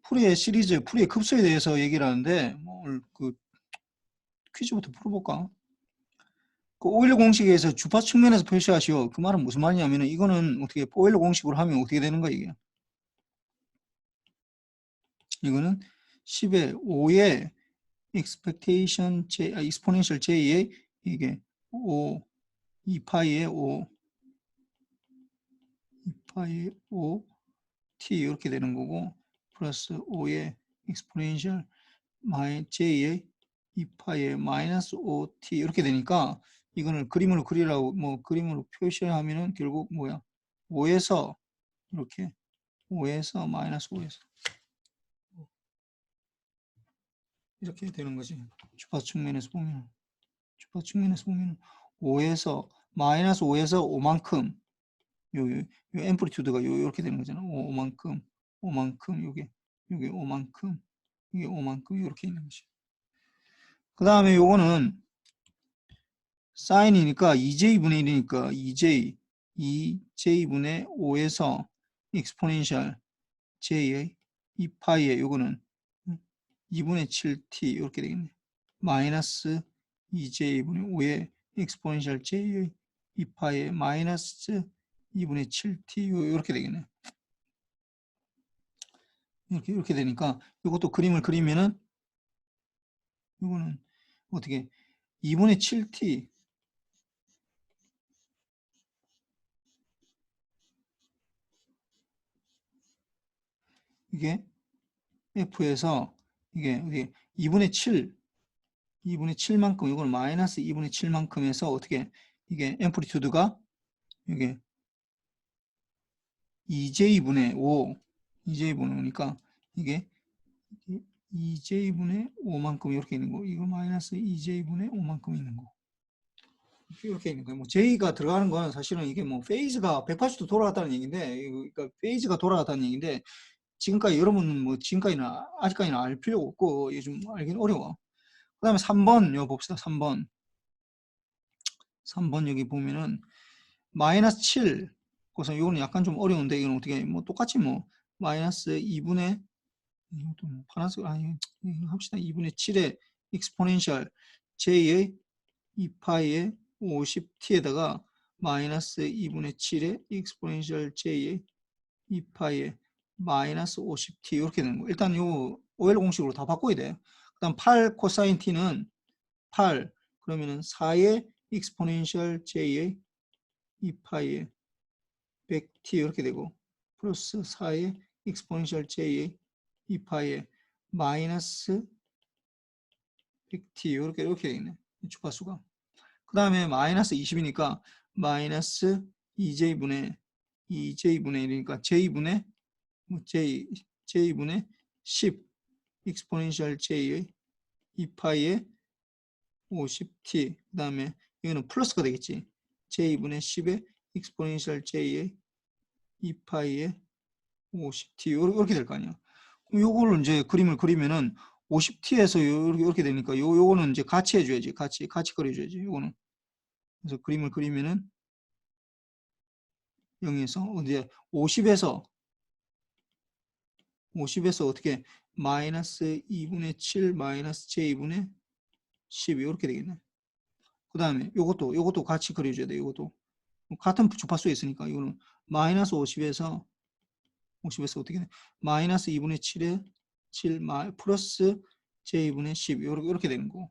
풀이의 시리즈, 풀이의 급수에 대해서 얘기를 하는데 뭐 오늘 그 퀴즈부터 풀어볼까? 그 오일러 공식에서 주파 측면에서 표시하시오. 그 말은 무슨 말이냐면은 이거는 어떻게 오일러 공식으로 하면 어떻게 되는 거야 이게? 이거는 10의 5의 expectation j, exponential j의 이게 5, 2파이의 5, 2파이의 5 t 이렇게 되는 거고 플러스 5의 exponential j의 2파이의 마이너스 5t 이렇게 되니까 이거는 그림으로 그리라고 뭐 그림으로 표시하면은 결국 뭐야 5에서 이렇게 5에서 마이너스 5에서 이렇게 되는 거지. 주파 측면에서 보면 5에서 마이너스 5에서 5만큼 요 앰플리튜드가 요렇게 되는 거잖아. 5만큼 요게 5만큼 이게 5만큼 이렇게 있는 거지. 그 다음에 요거는 사인이니까 2j분의 1이니까 2j분의 5에서 exponential j의 2파이에 요거는 2분의 7t 이렇게 되겠네. 마이너스 2j분의 5의 exponential j의 2파이에 마이너스 2분의 7t 이렇게 되겠네. 이렇게 되니까 이것도 그림을 그리면은 이거는 어떻게 2분의 7t 이게 f에서 이게 2분의 7만큼 이걸 마이너스 2분의 7만큼 해서 어떻게 이게 앰플리튜드가 이게 2j분의 5니까 이게 2j분의 5만큼 이렇게 있는 거 이거 마이너스 2j분의 5만큼 있는 거 이렇게 있는 거예요. 뭐 j가 들어가는 건 사실은 이게 뭐 페이즈가 180도 돌아갔다는 얘기인데 그러니까 페이즈가 돌아갔다는 얘기인데 지금까지 여러분은 뭐 지금까지는 아직까지는 알 필요가 없고 이게 좀 알긴 어려워. 그 다음에 3번 요 봅시다. 3번 여기 보면은 마이너스 7 그래서 이거는 약간 좀 어려운데 이건 어떻게 뭐 똑같이 뭐 마이너스 2분의 이것도 뭐 파란색 아니 합시다. 2분의 7의 exponential j의 2파이의 50t에다가 마이너스 2분의 7의 exponential j의 2파이의 마이너스 50t 이렇게 되는 거. 일단 요 오일 공식으로 다 바꿔야 돼. 그다음 8 코사인 t는 8 그러면은 4의 exponential j의 2파이의 100t 이렇게 되고 플러스 4의 exponential j의 2파이의 마이너스 100t 이렇게 되겠네. 주파수가. 그 다음에 마이너스 20이니까 마이너스 2j분의 1이니까 j분의 j분의 10 exponential j의 2파이의 50t 그 다음에 이거는 플러스가 되겠지. j분의 10의 exponential j의 2파이의 50t 이렇게 될 거 아니야. 그럼 요거를 이제 그림을 그리면은 50t에서 이렇게 되니까 요거는 이제 같이 해줘야지. 같이 그려줘야지. 요거는. 그래서 그림을 그리면은 0에서 이제 50에서 어떻게 마이너스 2분의 7 마이너스 j분의 10 이렇게 되겠네. 그 다음에 요것도 같이 그려줘야 돼. 요것도 같은 주파수에 있으니까 이거는 마이너스 50에서 어떻게 돼? 마이너스 2분의 7에 7 플러스 j분의 10 이렇게 되는 거.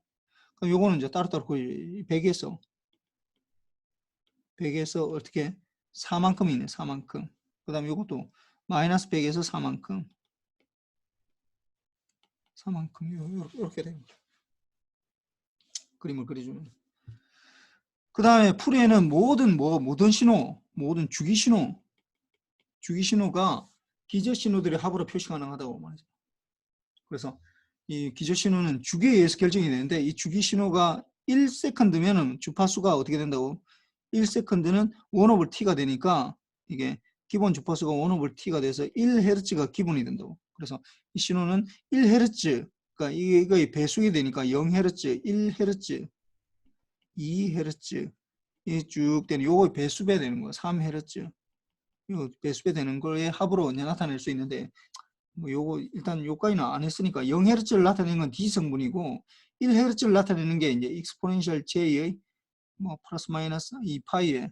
그럼 요거는 이제 따로따로 그려줘야지. 100에서 어떻게 4만큼이 있네. 4만큼. 그 다음에 요것도 마이너스 100에서 4만큼 이렇게 되는 거죠. 그림을 그려주면. 그 다음에 풀이에는 모든 주기 신호가 기저 신호들의 합으로 표시 가능하다고 말이죠. 그래서 이 기저 신호는 주기에 의해서 결정이 되는데 이 주기 신호가 1세컨드면은 주파수가 어떻게 된다고? 1세컨드는 1 오버 t가 되니까 이게 기본 주파수가 1 오버 t가 돼서 1Hz가 기본이 된다고. 그래서 이 신호는 1Hz 그러니까 이거의 배수이 되니까 0Hz, 1Hz, 2Hz 이 쭉 되는 요거 배수배 되는 거 3Hz 요 배수배 되는 거의 합으로 이제 나타낼 수 있는데 뭐 요거 일단 요까지는 안 했으니까 0Hz를 나타내는 건 D 성분이고 1Hz를 나타내는 게 이제 exponential J의 뭐 플러스 마이너스 2파이에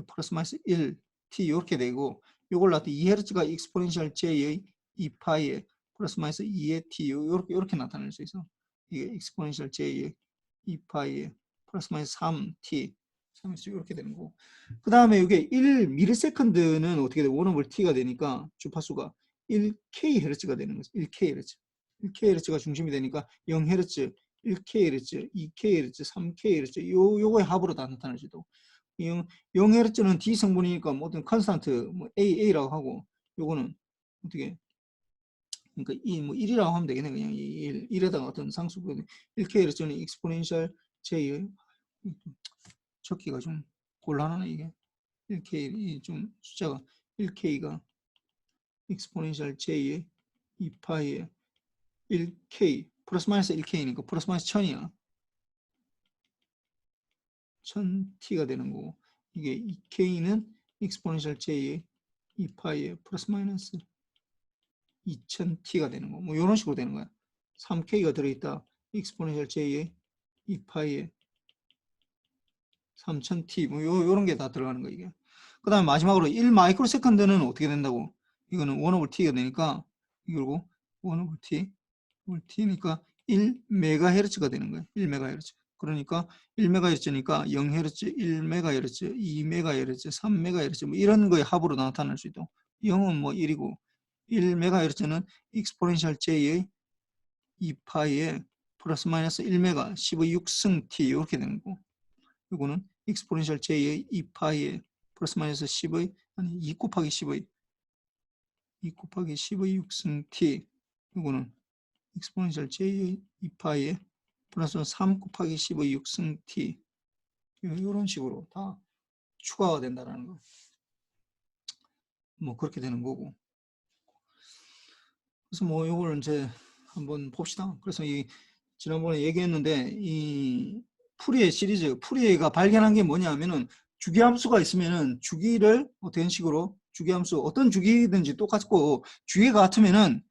플러스 마이너스 1 T 이렇게 되고 요걸 나타 2Hz가 exponential J의 2파이에 플러스 마이너스 2의 T 이렇게 나타낼 수 있어. 이게 exponential J의 2파이에 플러스 마이너스 3T 이렇게 되는 거고. 그 다음에 이게 1ms는 어떻게 돼? 1 over t가 되니까 주파수가 1kHz가 되는 거죠. 1kHz. 1kHz가 중심이 되니까 0Hz, 1kHz, 2kHz, 3kHz 요거의 합으로 다 나타나지도. 0Hz는 D 성분이니까 모든 컨스탄트 뭐 AA라고 하고 요거는 어떻게 그러니까 뭐 1이라고 하면 되겠네. 그냥 1에다가 어떤 상수 1kHz는 exponential J의 적기가 좀 곤란하네 이게. 1K 좀 숫자가 1K가 exponential J의 2파이에 1K 플러스 마이너스 1K니까 플러스 마이너스 1000이야. 1000T가 되는 거고 이게 2K는 exponential J의 2파이에 플러스 마이너스 2000T가 되는 거. 뭐 이런 식으로 되는 거야. 3K가 들어있다. exponential J의 2파이에 3000T 뭐 요런 게 다 들어가는 거 이게. 그 다음에 마지막으로 1 마이크로세컨드는 어떻게 된다고? 이거는 1 over t가 되니까 이걸고 1 over t t니까 1메가헤르츠가 되는 거예요. 1메가헤르츠. 그러니까 1메가헤르츠니까 0헤르츠, 1메가헤르츠, 2메가헤르츠, 3메가헤르츠 뭐 이런 거의 합으로 나타날 수 있고 0은 뭐 1이고 1메가헤르츠는 exponential j의 2파이에 플러스 마이너스 1메가 10의 6승 t 이렇게 되는 거고 이거는 exponential j의 2파이에 플러스 마이너스 10의 아니 2 곱하기 10의 6승 t 이거는 exponential j의 2파이에 플러스 3 곱하기 10의 6승 t 이런 식으로 다 추가가 된다라는 거. 뭐 그렇게 되는 거고. 그래서 뭐 이걸 이제 한번 봅시다. 그래서 이 지난번에 얘기했는데 이 푸리에 시리즈 푸리에가 발견한 게 뭐냐면은 주기함수가 있으면은 주기를 어떤 식으로 주기함수 어떤 주기든지 똑같고 주기가 같으면은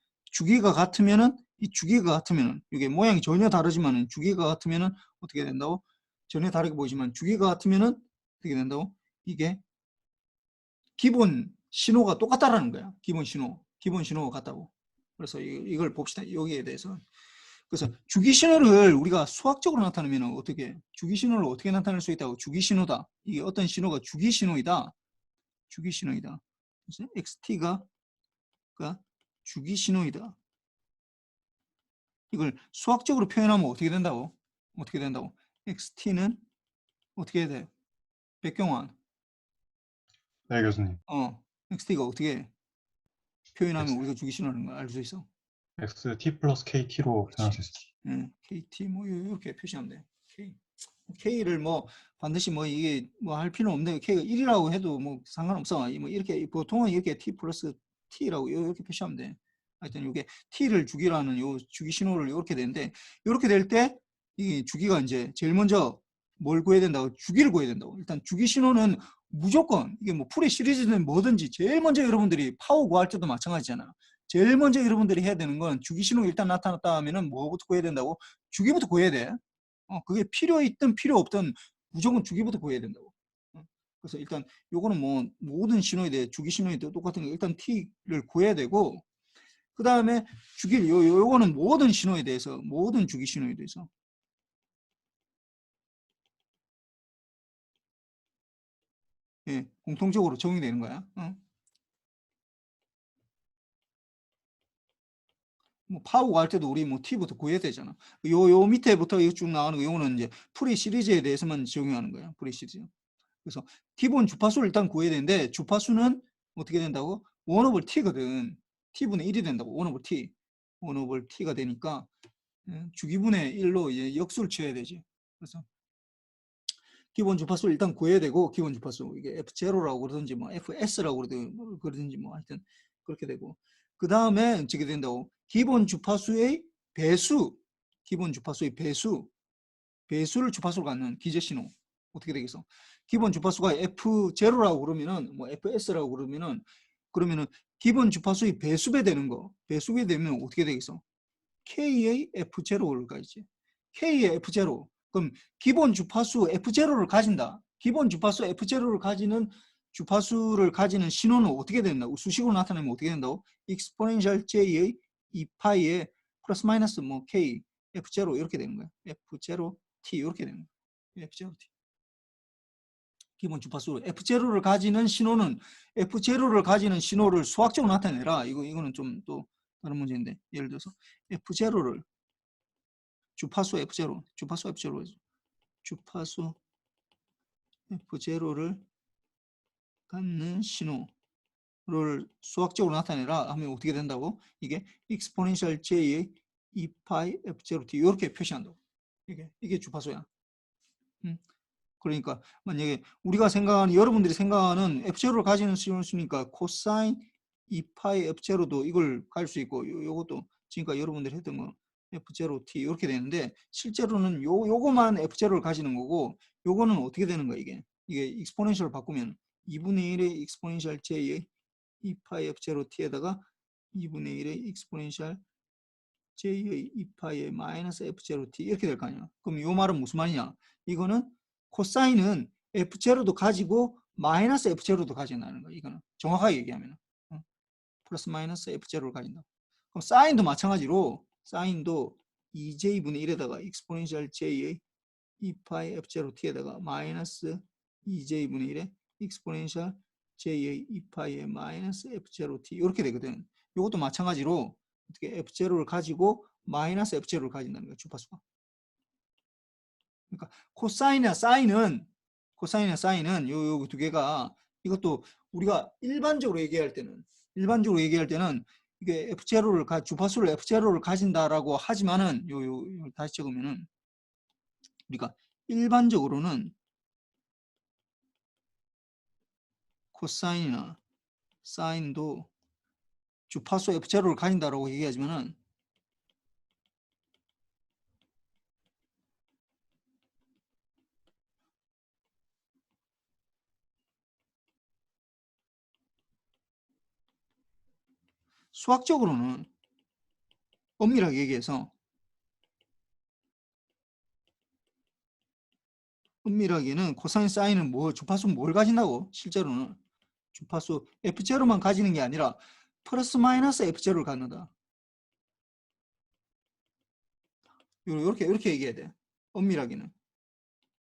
이 주기가 같으면은 이게 모양이 전혀 다르지만은 주기가 같으면은 어떻게 된다고? 전혀 다르게 보이지만 주기가 같으면은 어떻게 된다고? 이게 기본 신호가 똑같다라는 거야. 기본 신호가 같다고. 그래서 이걸 봅시다. 여기에 대해서. 그래서 주기 신호를 우리가 수학적으로 나타내면 어떻게 주기 신호를 어떻게 나타낼 수 있다고? 주기 신호다. 이게 어떤 신호가 주기 신호이다. 주기 신호이다. 그래서 xt가 주기 신호이다. 이걸 수학적으로 표현하면 어떻게 된다고? xt는 어떻게 해야 돼? 백경환. 네, 교수님. xt가 어떻게 표현하면 우리가 주기 신호라는 걸 알 수 있어? xt 플러스 kt로 표현할 수 있어요. kt 뭐 이렇게 표시하면 돼. k를 뭐 반드시 뭐 이게 뭐 할 필요는 없는데 k가 1이라고 해도 뭐 상관없어. 뭐 이렇게 보통은 이렇게 t 플러스 t라고 이렇게 표시하면 돼. 하여튼 이게 t를 주기라는 요 주기 신호를 이렇게 되는데 이렇게 될 때 이 주기가 이제 제일 먼저 뭘 구해야 된다고? 주기를 구해야 된다고. 일단 주기 신호는 무조건 이게 뭐 풀의 시리즈든 뭐든지 제일 먼저 여러분들이 파워 구할 때도 마찬가지잖아. 제일 먼저 여러분들이 해야 되는 건 주기 신호 일단 나타났다 하면은 뭐부터 구해야 된다고? 주기부터 구해야 돼. 그게 필요 있든 필요 없든 무조건 주기부터 구해야 된다고. 그래서 일단 요거는 뭐 모든 신호에 대해 주기 신호에 대해 똑같은 거 일단 t를 구해야 되고 그 다음에 주기를 요거는 모든 신호에 대해서 모든 주기 신호에 대해서 공통적으로 적용되는 거야. 뭐 파워 구할 때도 우리 뭐 t부터 구해야 되잖아. 요 밑에부터 쭉 나가는 거 요거는 이제 프리 시리즈에 대해서만 적용하는 거야. 프리 시리즈. 그래서 기본 주파수를 일단 구해야 되는데 주파수는 어떻게 된다고? 1 over t거든. t분의 1이 된다고. 1 over t. 1 over t가 되니까 주기분의 1로 이제 역수를 취해야 되지. 그래서 기본 주파수를 일단 구해야 되고 기본 주파수 이게 F0라고 그러든지 뭐 FS라고 그러든지 뭐 하여튼 그렇게 되고 그 다음에 어떻게 된다고? 기본 주파수의 배수 배수를 주파수로 갖는 기저신호 어떻게 되겠어? 기본 주파수가 F0라고 그러면은 뭐 FS라고 그러면은 기본 주파수의 배수배 되는 거. 배수배 되면 어떻게 되겠어? K의 F0를 가지지. K의 F0. 그럼 기본 주파수 F0를 가진다. 기본 주파수 F0를 가지는 주파수를 가지는 신호는 어떻게 된다고? 수식으로 나타내면 어떻게 된다고? exponential J의 2파이의 플러스 마이너스 뭐 K, F0 이렇게 되는 거야. F0T 이렇게 되는 거야. F0T. 기본 주파수 F0를 가지는 신호는 F0를 가지는 신호를 수학적으로 나타내라. 이거는 좀 또 다른 문제인데 예를 들어서 F0를 주파수 F0, 주파수 F0, 주파수 F0를 갖는 신호를 수학적으로 나타내라 하면 어떻게 된다고? 이게 exponential J의 2파이 F0T 이렇게 표시한다고. 이게 주파수야. 그러니까 만약에 우리가 생각하는 여러분들이 생각하는 F0를 가지는 신호니까 코사인 2파이 F0도 이걸 갈 수 있고 요것도 지금까지 여러분들이 했던 거 F0T 이렇게 되는데 실제로는 요거만 F0를 가지는 거고 요거는 어떻게 되는 거야 이게 익스포넨셜을 바꾸면 2분의 1의 익스포넨셜 J의 2파이 F0T에다가 2분의 1의 익스포넨셜 J의 2파이의 마이너스 F0T 이렇게 될 거 아니야. 그럼 요 말은 무슨 말이냐? 이거는 코사인은 F0도 가지고 마이너스 F0도 가진다는 거야. 이거는 정확하게 얘기하면 플러스 마이너스 F0를 가진다. 그럼 사인도 마찬가지로 사인도 2J분의 1에다가 익스포넨셜 J의 2파이 F0T에다가 마이너스 2J분의 1의 익스포넨셜 J의 2파이의 마이너스 F0T 이렇게 되거든. 이것도 마찬가지로 어떻게 F0를 가지고 마이너스 F0를 가진다는 거야. 주파수가. 그러니까 코사인이나 사인은 요 두 개가 이것도 우리가 일반적으로 얘기할 때는 이게 F0를 주파수를 F0를 가진다라고 하지만은 요 다시 적으면은 우리가 일반적으로는 코사인이나 사인도 주파수 F0를 가진다라고 얘기하지만은 수학적으로는 엄밀하게 얘기해서 엄밀하게는 코사인 사인은 주파수는 뭘 가진다고? 실제로는 주파수 F0만 가지는 게 아니라 플러스 마이너스 F0를 갖는다. 이렇게 얘기해야 돼. 엄밀하게는.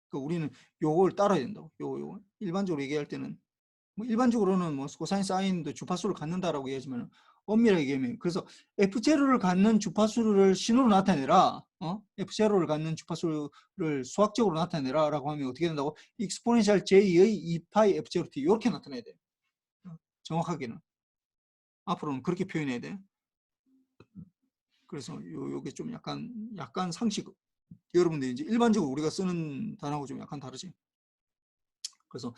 그러니까 우리는 요걸 따라야 된다고. 요거. 일반적으로 얘기할 때는 일반적으로는 코사인 사인도 주파수를 갖는다라고 얘기하지만 엄밀하게 얘기하면 그래서 F0를 갖는 주파수를 신호로 나타내라. F0를 갖는 주파수를 수학적으로 나타내라 라고 하면 어떻게 된다고? 익스포넨셜 J의 2파이 F0T 이렇게 나타내야 돼. 정확하게는. 앞으로는 그렇게 표현해야 돼. 그래서 요게 좀 약간 상식 여러분들이 이제 일반적으로 우리가 쓰는 단어하고 좀 약간 다르지. 그래서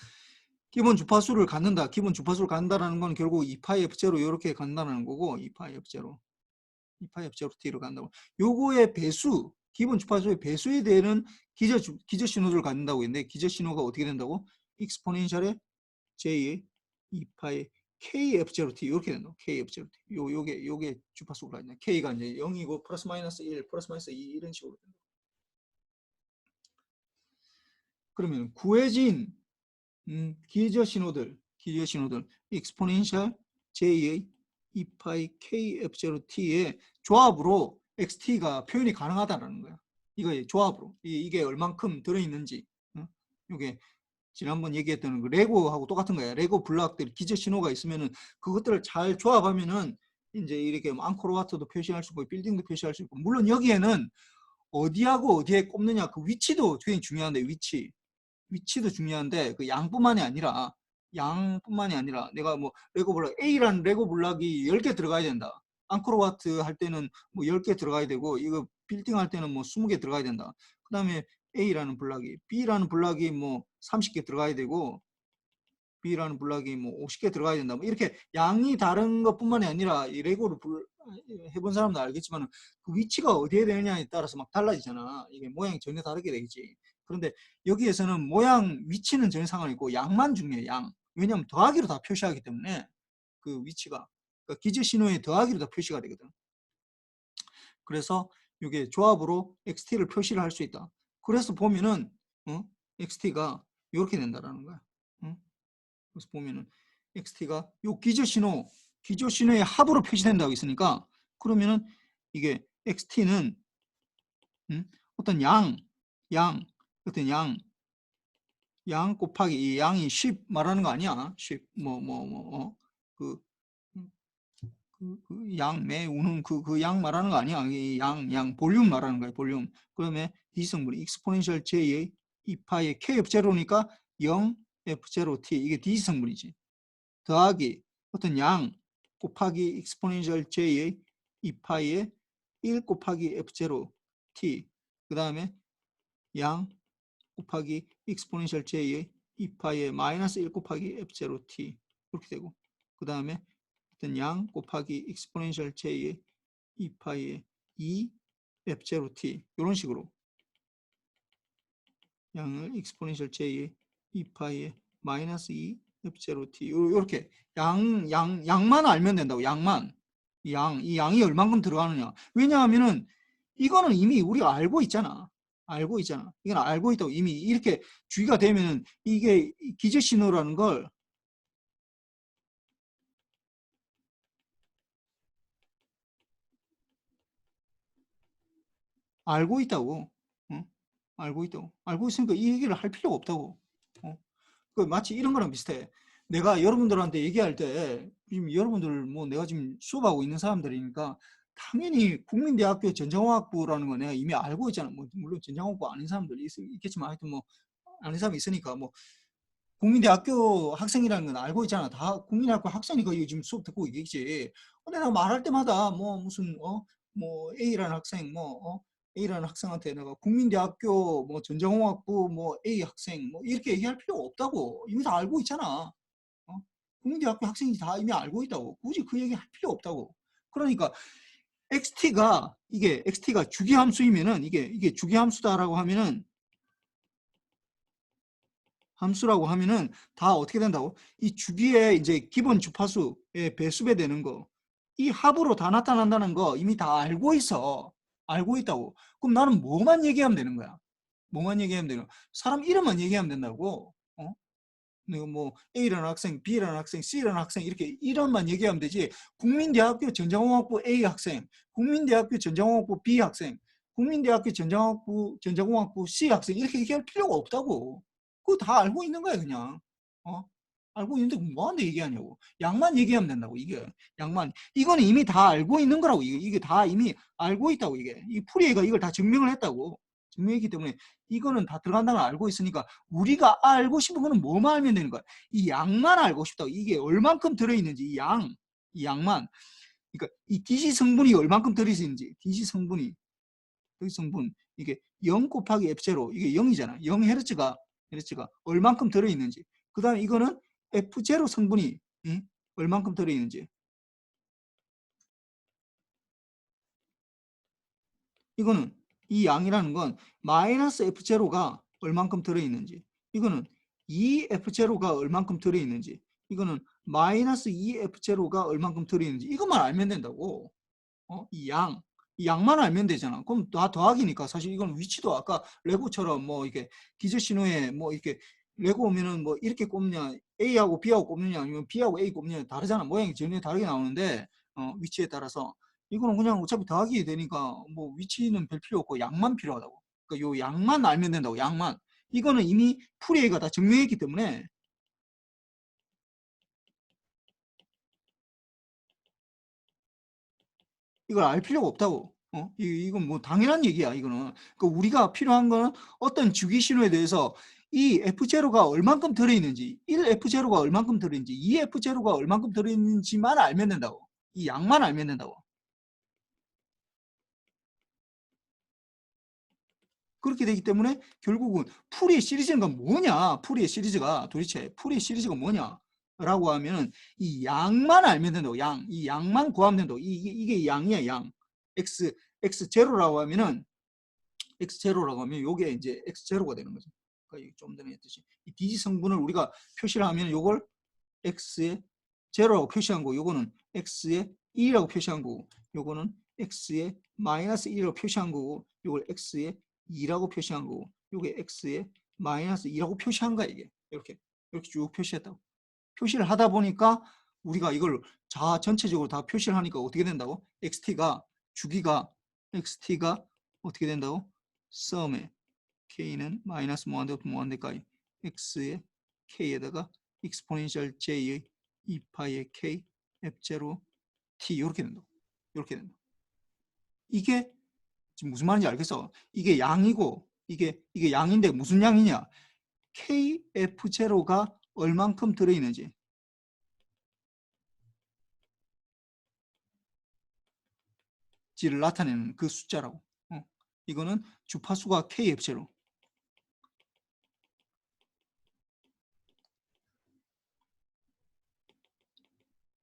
기본 주파수를 갖는다. 기본 주파수를 갖는다라는 건 결국 2파이 F0 이렇게 간다는 거고 2파이 F0 T로 간다고. 요거의 배수, 기본 주파수의 배수에 대한 기저 신호를 갖는다고 했는데 기저 신호가 어떻게 된다고? 익스포넨셜의 J의 2파이 KF0T 이렇게 된다고. KF0T. 요게 주파수가 있네. K가 이제 0이고 플러스 마이너스 1, 플러스 마이너스 2 이런 식으로 된다. 그러면 구해진 기저 신호들 익스포넨셜 J의 2파이 KF0T의 조합으로 XT가 표현이 가능하다는 거야. 이거 조합으로 이게 얼만큼 들어있는지 이게 지난번 얘기했던 그 레고하고 똑같은 거야. 레고 블록들 기저 신호가 있으면은 그것들을 잘 조합하면은 이제 이렇게 앙코르와트도 표시할 수 있고 빌딩도 표시할 수 있고 물론 여기에는 어디하고 어디에 꼽느냐 그 위치도 굉장히 중요한데 위치도 중요한데 그 양뿐만이 아니라 내가 레고 블록 A라는 레고 블록이 10개 들어가야 된다. 앙코르와트 할 때는 10개 들어가야 되고 이거 빌딩 할 때는 20개 들어가야 된다. 그 다음에 A라는 블록이 B라는 블록이 30개 들어가야 되고 B라는 블록이 50개 들어가야 된다. 이렇게 양이 다른 것뿐만이 아니라 이 레고를 해본 사람도 알겠지만 그 위치가 어디에 되느냐에 따라서 막 달라지잖아. 이게 모양이 전혀 다르게 되겠지. 그런데 여기에서는 모양 위치는 전혀 상관없고 양만 중요해. 양. 왜냐하면 더하기로 다 표시하기 때문에 그 위치가 그러니까 기저 신호의 더하기로 다 표시가 되거든. 그래서 이게 조합으로 XT를 표시를 할 수 있다. 그래서 보면은 XT가 이렇게 된다라는 거야. 그래서 보면은 XT가 요 기저 신호의 합으로 표시된다고 있으니까 그러면은 이게 XT는 어떤 어떤 양 곱하기 이 양이 10 말하는 거 아니야? 10 그 양매 우는 그 양 말하는 거 아니야? 이 양 볼륨 말하는 거야, 볼륨. 그러면 D성분이 익스포넨셜 J의 2파의 KF0니까 0 F0T 이게 D성분이지. 더하기 어떤 양 곱하기 익스포넨셜 J의 2파의 1 곱하기 F0T 그 다음에 양 곱하기 익스포넨셜 J의 2파의 마이너스 1 곱하기 F0T 이렇게 되고 그 다음에 어떤 양 곱하기 익스포넨셜 J의 2파의 2 F0T 이런 식으로 양을 익스포넨셜 J의 2파의 마이너스 2 F0T 이렇게 양만 알면 된다고. 양만 이 양이 얼만큼 들어가느냐. 왜냐하면은 이거는 이미 우리가 알고 있잖아. 이건 알고 있다고. 이미 이렇게 주기가 되면은 이게 기저 신호라는 걸 알고 있다고. 알고 있다고. 알고 있으니까 이 얘기를 할 필요가 없다고. 그 마치 이런 거랑 비슷해. 내가 여러분들한테 얘기할 때 지금 여러분들 뭐 내가 지금 수업하고 있는 사람들이니까 당연히 국민대학교 전자공학부라는 거 내가 이미 알고 있잖아. 뭐 물론 전자공학부 아닌 사람들 있겠지만 하여튼 뭐 아는 사람이 있으니까 뭐 국민대학교 학생이라는 건 알고 있잖아. 다 국민대학교 학생이니까 이거 지금 수업 듣고 있겠지. 근데 내가 말할 때마다 뭐 무슨 뭐 A라는 학생 A라는 학생한테 내가 국민대학교 뭐 전자공학부 뭐 A 학생 뭐 이렇게 얘기할 필요가 없다고. 이미 다 알고 있잖아. 국민대학교 학생이 다 이미 알고 있다고. 굳이 그 얘기 할 필요 없다고. 그러니까 XT가 주기함수이면은 이게 주기함수다라고 하면은 함수라고 하면은 다 어떻게 된다고? 이 주기의 이제 기본 주파수의 배수배 되는 거, 이 합으로 다 나타난다는 거 이미 다 알고 있어. 알고 있다고. 그럼 나는 뭐만 얘기하면 되는 거야? 뭐만 얘기하면 되는 거야? 사람 이름만 얘기하면 된다고. 내가 뭐 A라는 학생, B라는 학생, C라는 학생 이렇게 이름만 얘기하면 되지. 국민대학교 전자공학부 A 학생, 국민대학교 전자공학부 B 학생, 국민대학교 전자공학부 C 학생 이렇게 얘기할 필요가 없다고. 그거 다 알고 있는 거야 그냥. 알고 있는데 뭐하는데 얘기하냐고. 양만 얘기하면 된다고. 이게 양만. 이거는 이미 다 알고 있는 거라고. 이게 다 이미 알고 있다고. 이 풀이가 이걸 다 증명을 했다고. 증명했기 때문에 이거는 다 들어간다는 걸 알고 있으니까 우리가 알고 싶은 거는 뭐만 알면 되는 거야. 이 양만 알고 싶다고. 이게 얼만큼 들어있는지 이 양만. 그러니까 이 DC 성분이 얼만큼 들어있는지 DC 성분 이게 0 곱하기 F0 이게 0이잖아. 0Hz가 얼만큼 들어있는지. 그 다음에 이거는 F0 성분이 얼만큼 들어있는지. 이거는 이 양이라는 건 마이너스 F0가 얼만큼 들어있는지. 이거는 2F0가 얼만큼 들어있는지. 이거는 마이너스 2F0가 얼만큼 들어있는지. 이것만 알면 된다고. 이 양만 알면 되잖아. 그럼 다 더하기니까 사실 이건 위치도 아까 레고처럼 뭐 이렇게 기저 신호에 뭐 이렇게 레고 오면은 뭐 이렇게 꼽냐 A하고 B하고 꼽느냐 아니면 B하고 A 꼽느냐 다르잖아. 모양이 전혀 다르게 나오는데 위치에 따라서 이거는 그냥 어차피 더하기 되니까 뭐 위치는 별 필요 없고 양만 필요하다고. 그러니까 요 양만 알면 된다고. 양만. 이거는 이미 풀이가 다 증명했기 때문에 이걸 알 필요가 없다고. 이건 뭐 당연한 얘기야. 이거는. 그러니까 우리가 필요한 거는 어떤 주기 신호에 대해서 이 F0가 얼만큼 들어있는지, 1F0가 얼만큼 들어있는지, 2F0가 얼만큼 들어있는지만 알면 된다고. 이 양만 알면 된다고. 그렇게 되기 때문에 결국은 풀이의 시리즈가 뭐냐? 풀이의 시리즈가 도대체 풀이의 시리즈가 뭐냐? 라고 하면 이 양만 알면 된다고. 이 양만 구하면 된다고. 이게 양이야, 양. X0라고 하면은 X0라고 하면 요게 이제 X0가 되는 거죠. 그러니까 좀 전에 했듯이 이 DC 성분을 우리가 표시를 하면 요걸 X에 제로라고 표시한 거 요거는 x의 2라고 표시한 거고, 요거는 x의 마이너스 1이라고 표시한 거고, 요걸 x의 2라고 표시한 거고, 요게 x의 마이너스 2라고 표시한 거야, 이게. 이렇게 쭉 표시했다고. 표시를 하다 보니까 우리가 이걸 전체적으로 다 표시를 하니까 어떻게 된다고? 주기가 xt가 어떻게 된다고? 썸에 k는 마이너스 무한대부터 무한대까지 x의 k에다가 exponential j의 2파이의 k f0 t 이렇게 된다고. 이렇게 된다. 이게 지금 무슨 말인지 알겠어? 이게 양이고 이게 양인데 무슨 양이냐? kf0가 얼만큼 들어있는지 를 나타내는 그 숫자라고. 이거는 주파수가 kf0.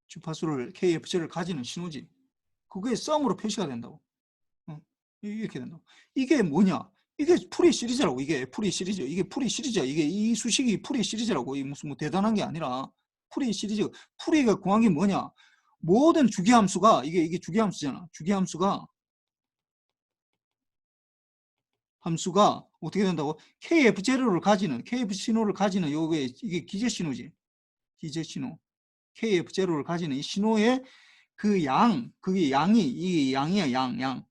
주파수를 kf0를 가지는 신호지. 그게 썸으로 표시가 된다고. 이렇게 된다고. 이게 뭐냐? 이게 풀이 시리즈라고. 이게 풀이 시리즈. 이게 풀이 시리즈야. 이게 이 수식이 풀이 시리즈라고. 이 무슨 뭐 대단한 게 아니라 풀이 시리즈. 풀이가 구한 게 뭐냐? 모든 주기함수가 이게 주기함수잖아. 주기함수가 어떻게 된다고? KF0를 가지는 KF 신호를 가지는 요게 이게 기재 신호지. 기재 신호. KF0를 가지는 이 신호의 그 그게 이게 양이야.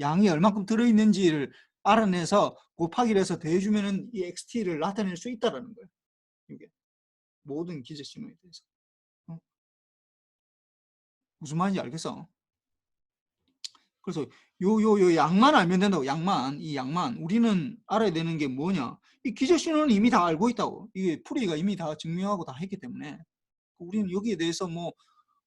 양이 얼만큼 들어있는지를 알아내서 곱하기를 해서 더해주면은 이 XT를 나타낼 수 있다라는 거예요. 이게 모든 기재 신호에 대해서. 무슨 말인지 알겠어? 그래서 요 양만 알면 된다고. 이 양만 우리는 알아야 되는 게 뭐냐? 이 기재 신호는 이미 다 알고 있다고. 이게 풀이가 이미 다 증명하고 다 했기 때문에 우리는 여기에 대해서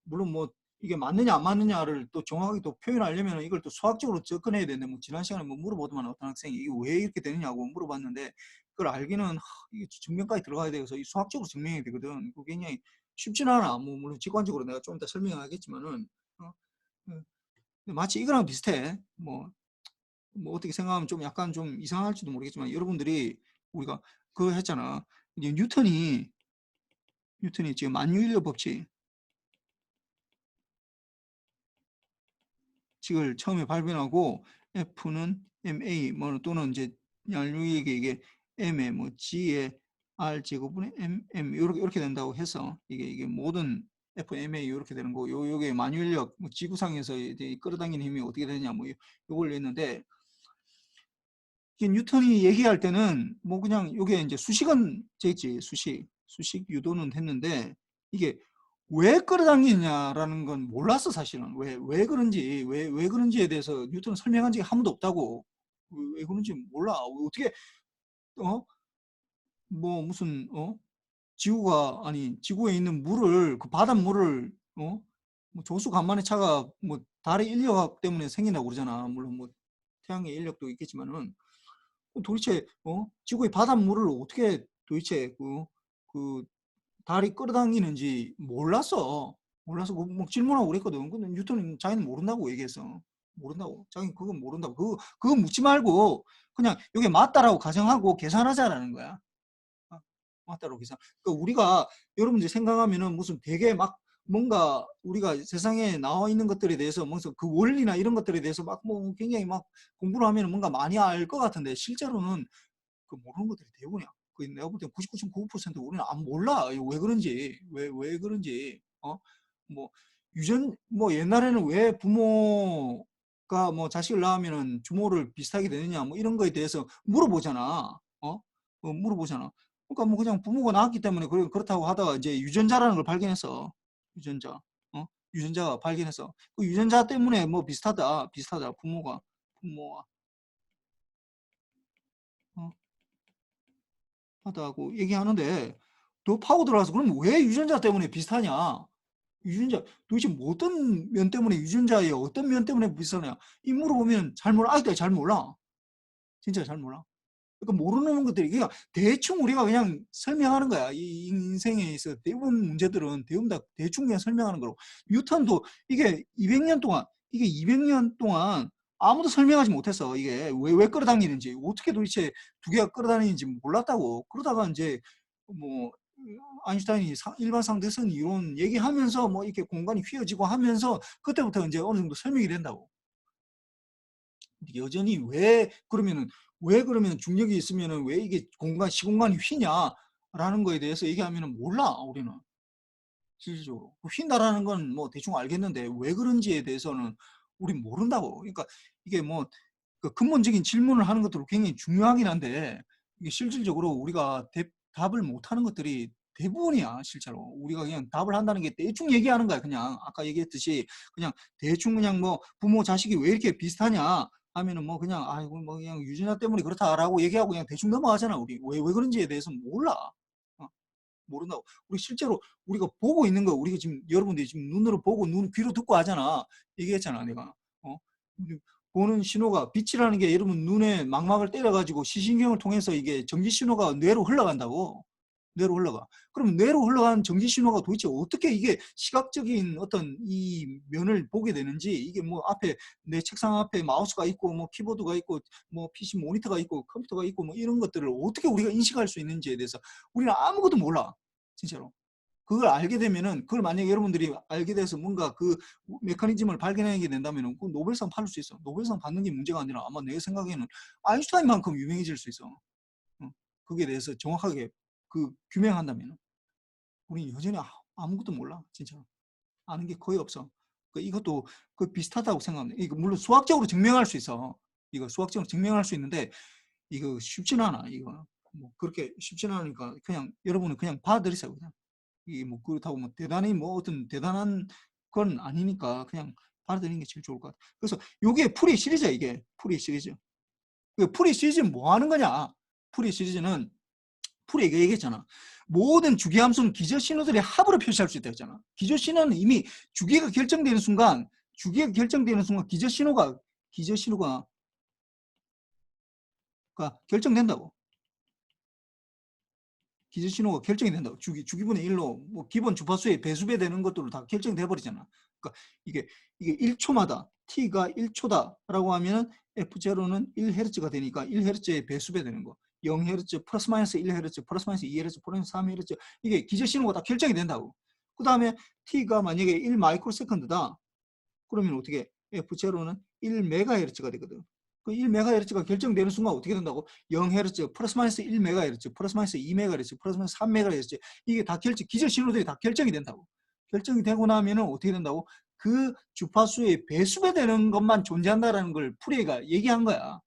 물론 이게 맞느냐 안 맞느냐를 또 정확하게 또 표현하려면 이걸 또 수학적으로 접근해야 되는데 지난 시간에 물어보더만 어떤 학생이 이게 왜 이렇게 되느냐고 물어봤는데 그걸 알기는 이게 증명까지 들어가야 돼서 이 수학적으로 증명해야 되거든. 그게 굉장히 쉽진 않아. 물론 직관적으로 내가 좀 이따 설명하겠지만은 마치 이거랑 비슷해. 어떻게 생각하면 좀 약간 좀 이상할지도 모르겠지만 여러분들이 우리가 그거 했잖아. 이제 뉴턴이 지금 만유인력 법칙을 처음에 발견하고 F는 MA 또는 이제 양육에게 이게 M의 G의 R 제곱분의 M 이렇게 된다고 해서 이게 모든 FMA 이렇게 되는 거고 요게 만유인력 지구상에서 이제 끌어당기는 힘이 어떻게 되냐 요걸 했는데 뉴턴이 얘기할 때는 그냥 요게 이제 수식은 있지 수식 유도는 했는데 이게 왜 끌어당기냐라는 건 몰랐어 사실은. 왜 그런지 왜 그런지에 대해서 뉴턴은 설명한 적이 한 번도 없다고. 왜 그런지 몰라. 어떻게 무슨 지구에 있는 물을 그 바닷물을 조수 간만의 차가 달의 인력 때문에 생긴다고 그러잖아. 물론 태양의 인력도 있겠지만은 도대체 지구의 바닷물을 어떻게 도대체 그 달이 끌어당기는지 몰랐어. 질문하고 그랬거든. 근데 뉴턴은 자기는 모른다고 얘기했어. 모른다고. 자기는 그건 모른다고. 그거 묻지 말고 그냥 이게 맞다라고 가정하고 계산하자라는 거야. 맞다라고 계산. 그러니까 우리가 여러분들 생각하면은 무슨 되게 막 뭔가 우리가 세상에 나와 있는 것들에 대해서 무슨 그 원리나 이런 것들에 대해서 굉장히 공부를 하면 뭔가 많이 알 것 같은데 실제로는 그 모르는 것들이 대부분이야. 내가 볼 때 99.99% 우리는 안 몰라. 왜 그런지. 왜 그런지. 옛날에는 왜 부모가 자식을 낳으면은 주모를 비슷하게 되느냐 이런 거에 대해서 물어보잖아. 물어보잖아. 그러니까 그냥 부모가 낳았기 때문에 그렇다고 하다가 이제 유전자라는 걸 발견했어. 유전자가 발견했어. 그 유전자 때문에 비슷하다. 부모와 하다고 얘기하는데 더 파고 들어가서 그럼 왜 유전자 때문에 비슷하냐? 도대체 어떤 면 때문에 유전자의 어떤 면 때문에 비슷하냐? 이 물어보면 잘 몰라. 아직도 잘 몰라. 진짜 잘 몰라. 그러니까 모르는 것들이 그러니까 대충 우리가 그냥 설명하는 거야. 이 인생에 있어 대부분 문제들은 대부분 다 대충 그냥 설명하는 거로. 뉴턴도 이게 200년 동안 아무도 설명하지 못했어. 이게 왜 끌어당기는지 어떻게 도대체 두 개가 끌어다니는지 몰랐다고. 그러다가 이제 아인슈타인이 일반 상대성 이론 얘기하면서 뭐 이렇게 공간이 휘어지고 하면서 그때부터 이제 어느 정도 설명이 된다고. 여전히 왜 그러면 중력이 있으면은 왜 이게 시공간이 휘냐라는 거에 대해서 얘기하면은 몰라 우리는 실질적으로 휜다라는 건 뭐 대충 알겠는데 왜 그런지에 대해서는 우린 모른다고. 그러니까 이게 뭐 그 근본적인 질문을 하는 것도 굉장히 중요하긴 한데 이게 실질적으로 우리가 답을 못하는 것들이 대부분이야. 실제로 우리가 그냥 답을 한다는 게 대충 얘기하는 거야. 그냥 아까 얘기했듯이 그냥 대충 그냥 뭐 부모 자식이 왜 이렇게 비슷하냐 하면은 뭐 그냥 아이고 뭐 그냥 유전자 때문에 그렇다라고 얘기하고 그냥 대충 넘어가잖아. 우리 왜 그런지에 대해서 몰라. 어, 모른다고. 우리 실제로 우리가 보고 있는 거 우리가 지금 여러분들이 지금 눈으로 보고 귀로 듣고 하잖아. 얘기했잖아 내가. 보는 신호가 빛이라는 게 여러분 눈에 망막을 때려가지고 시신경을 통해서 이게 전기 신호가 뇌로 흘러간다고. 뇌로 흘러가. 그럼 뇌로 흘러간 전기 신호가 도대체 어떻게 이게 시각적인 어떤 이 면을 보게 되는지 이게 뭐 앞에 내 책상 앞에 마우스가 있고 뭐 키보드가 있고 뭐 PC 모니터가 있고 컴퓨터가 있고 뭐 이런 것들을 어떻게 우리가 인식할 수 있는지에 대해서 우리는 아무것도 몰라. 진짜로. 그걸 알게 되면은 그걸 만약에 여러분들이 알게 돼서 뭔가 그 메커니즘을 발견하게 된다면은 그 노벨상 받을 수 있어. 노벨상 받는 게 문제가 아니라 아마 내 생각에는 아인슈타인만큼 유명해질 수 있어. 그게 대해서 정확하게 그 규명한다면 우리 여전히 아무것도 몰라. 진짜 아는 게 거의 없어. 이것도 그 비슷하다고 생각합니다. 이거 물론 수학적으로 증명할 수 있어. 이거 수학적으로 증명할 수 있는데 이거 쉽지는 않아. 이거 뭐 그렇게 쉽지는 않으니까 그냥 여러분은 그냥 받아들이세요. 그냥. 이게 뭐 그렇다고 뭐 대단히 뭐 어떤 대단한 건 아니니까 그냥 받아들이는 게 제일 좋을 것 같아. 그래서 요게 풀이 시리즈야. 이게 풀이 시리즈. 풀이 시리즈는 뭐 하는 거냐? 풀이 시리즈는 풀이 얘기했잖아. 모든 주기함수는 기저신호들의 합으로 표시할 수 있다고 했잖아. 기저신호는 이미 주기가 결정되는 순간 기저신호가 결정된다고. 기저신호가 결정이 된다고. 주기분의 1로 뭐 기본 주파수의 배수배 되는 것들로 다 결정돼 버리잖아. 그러니까 이게 1초마다 t가 1초다라고 하면은 F0는 1Hz가 되니까 1Hz의 배수배 되는 거. 0Hz 플러스 마이너스 1Hz 플러스 마이너스 2Hz 플러스 3Hz 이게 기저신호가 다 결정이 된다고. 그 다음에 t가 만약에 1 마이크로세컨드다. 그러면 어떻게 F0는 1MHz가 되거든. 그 1MHz가 결정되는 순간 어떻게 된다고? 0Hz, 플러스 마이너스 1MHz, 플러스 마이너스 2MHz, 플러스 마이너스 3MHz 이게 다 기절 신호들이 다 결정이 된다고. 결정이 되고 나면은 어떻게 된다고? 그 주파수의 배수배 되는 것만 존재한다라는 걸 프리에가 얘기한 거야.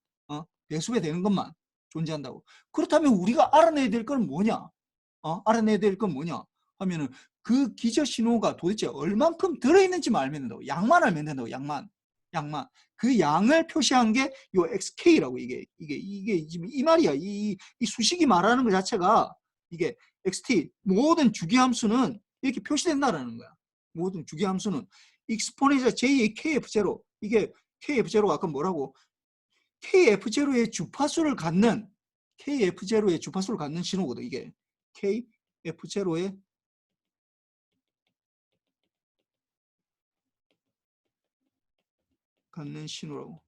배수배 되는 것만 존재한다고. 그렇다면 우리가 알아내야 될 건 뭐냐? 알아내야 될 건 뭐냐? 하면은 그 기저 신호가 도대체 얼만큼 들어있는지만 알면 된다고. 양만 알면 된다고. 양만. 그 양을 표시한 게 요 XK라고 이게 지금 이 말이야. 이 수식이 말하는 것 자체가 이게 XT 모든 주기함수는 이렇게 표시된다라는 거야. 모든 주기함수는 익스포넨셜 J의 KF0 이게 KF0가 아까 뭐라고? KF0의 주파수를 갖는 신호거든. 이게 KF0의 갖는 신호라고.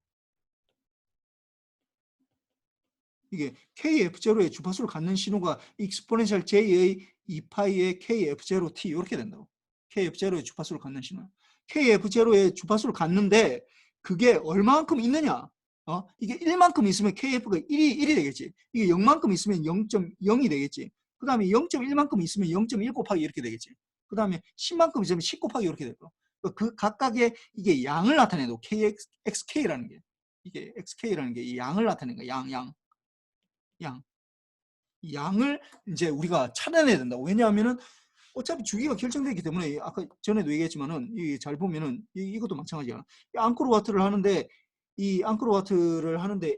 이게 KF0의 주파수를 갖는 신호가 익스포넨셜 J의 2파이의 KF0T 이렇게 된다고. KF0의 주파수를 갖는 신호. KF0의 주파수를 갖는데 그게 얼마만큼 있느냐? 이게 1만큼 있으면 KF가 1이 되겠지. 이게 0만큼 있으면 0.0이 되겠지. 그 다음에 0.1만큼 있으면 0.1 곱하기 이렇게 되겠지. 그 다음에 10만큼 있으면 10 곱하기 이렇게 되고. 그 각각의 이게 양을 나타내도 XK라는 게 이게 XK라는 게 이 양을 나타내는 거야. 양을 이제 우리가 찾아내야 된다고. 왜냐하면은 어차피 주기가 결정되기 때문에 아까 전에도 얘기했지만은 잘 보면은 이것도 마찬가지야. 앙코르와트를 하는데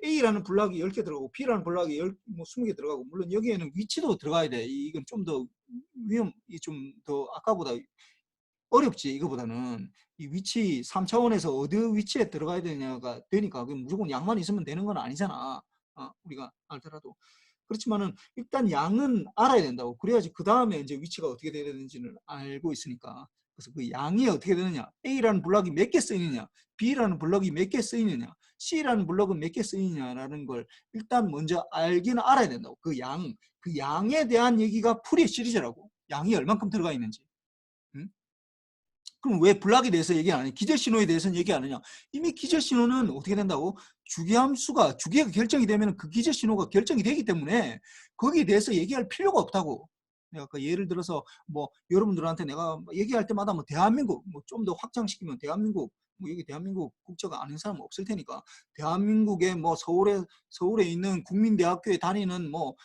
A라는 블락이 10개 들어가고 B라는 블락이 20개 들어가고 물론 여기에는 위치도 들어가야 돼. 이건 좀 더 좀 더 아까보다 어렵지. 이거보다는 이 위치 3차원에서 어디 위치에 들어가야 되냐가 되니까 무조건 양만 있으면 되는 건 아니잖아. 우리가 알더라도. 그렇지만은 일단 양은 알아야 된다고. 그래야지 그 다음에 이제 위치가 어떻게 되야 되는지를 알고 있으니까. 그래서 그 양이 어떻게 되느냐. A라는 블럭이 몇 개 쓰이느냐. B라는 블럭이 몇 개 쓰이느냐. C라는 블럭은 몇 개 쓰이냐라는 걸 일단 먼저 알기는 알아야 된다고. 그 양에 대한 얘기가 풀이의 시리즈라고. 양이 얼만큼 들어가 있는지. 응? 그럼 왜 블락에 대해서 얘기 안 하냐? 기저신호에 대해서는 얘기 안 하냐? 이미 기저신호는 어떻게 된다고? 주기함수가 주기가 결정이 되면 그 기저신호가 결정이 되기 때문에 거기에 대해서 얘기할 필요가 없다고. 내가 아까 예를 들어서 뭐 여러분들한테 내가 얘기할 때마다 뭐 대한민국 뭐 좀 더 확장시키면 대한민국 뭐 여기 대한민국 국적가 아는 사람 없을 테니까 대한민국의 뭐 서울에 있는 국민대학교에 다니는 뭐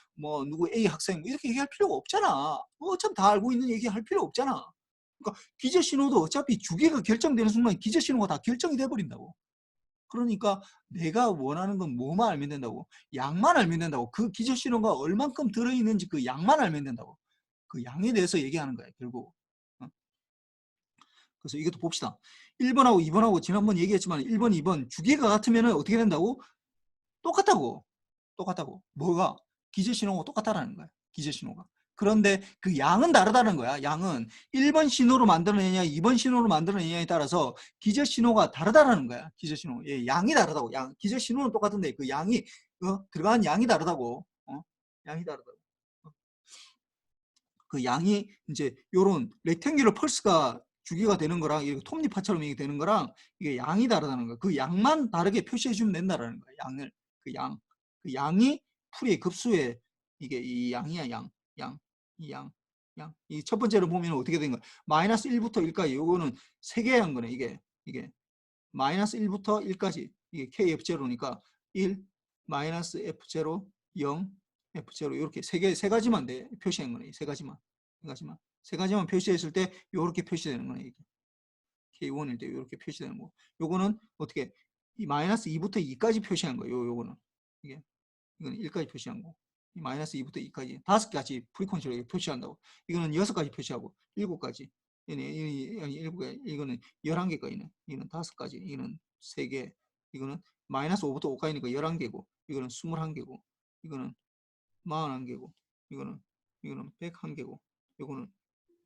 누구 A 학생 뭐 이렇게 얘기할 필요가 없잖아. 뭐 어차피 다 알고 있는 얘기 할 필요 없잖아. 그러니까 기저신호도 어차피 주기가 결정되는 순간 기저신호가 다 결정이 돼버린다고. 그러니까 내가 원하는 건 뭐만 알면 된다고. 양만 알면 된다고. 그 기저신호가 얼만큼 들어있는지 그 양만 알면 된다고. 그 양에 대해서 얘기하는 거야 결국. 그래서 이것도 봅시다. 1번하고 2번하고 지난번 얘기했지만 1번, 2번 주기가 같으면 어떻게 된다고? 똑같다고. 뭐가? 기저신호가 똑같다라는 거야. 기저신호가. 그런데 그 양은 다르다는 거야. 양은 1번 신호로 만들어내냐 2번 신호로 만들어내냐에 따라서 기저신호가 다르다라는 거야. 기저신호. 예, 양이 다르다고. 기저신호는 똑같은데 그 양이 들어간 양이 다르다고. 양이 다르다고. 그 양이 이제 요런 렉탱귤러 펄스가 주기가 되는 거랑 이게 톱니파처럼 이게 되는 거랑 이게 양이 다르다는 거야. 그 양만 다르게 표시해 주면 된다라는 거야. 양을. 그 양이 풀이의 급수에 이게 이 양이야. 이 첫 번째로 보면 어떻게 된 거야? 마이너스 1부터 1까지 요거는 세 개의 한 거네. 이게 마이너스 1부터 1까지 이게 KF0니까 1 마이너스 F0 0 F0 이렇게 세 가지만 표시한 거네. 세 가지만 표시했을 때 이렇게 표시되는 거네. 이게 K1일 때 이렇게 표시되는 거. 요거는 어떻게 이 마이너스 2부터 2까지 표시한 거예요. 요거는 이거는 1까지 표시한 거. 이 마이너스 2부터 2까지 5가지 프리퀀시로 표시한다고. 이거는 6가지 표시하고 7가지. 이거는 11개까지네. 이거는 5가지. 이거는 3개. 이거는 마이너스 5부터 5까지니까 11개고. 이거는 21개고. 이거는 41개고. 이거는 101개고. 이거는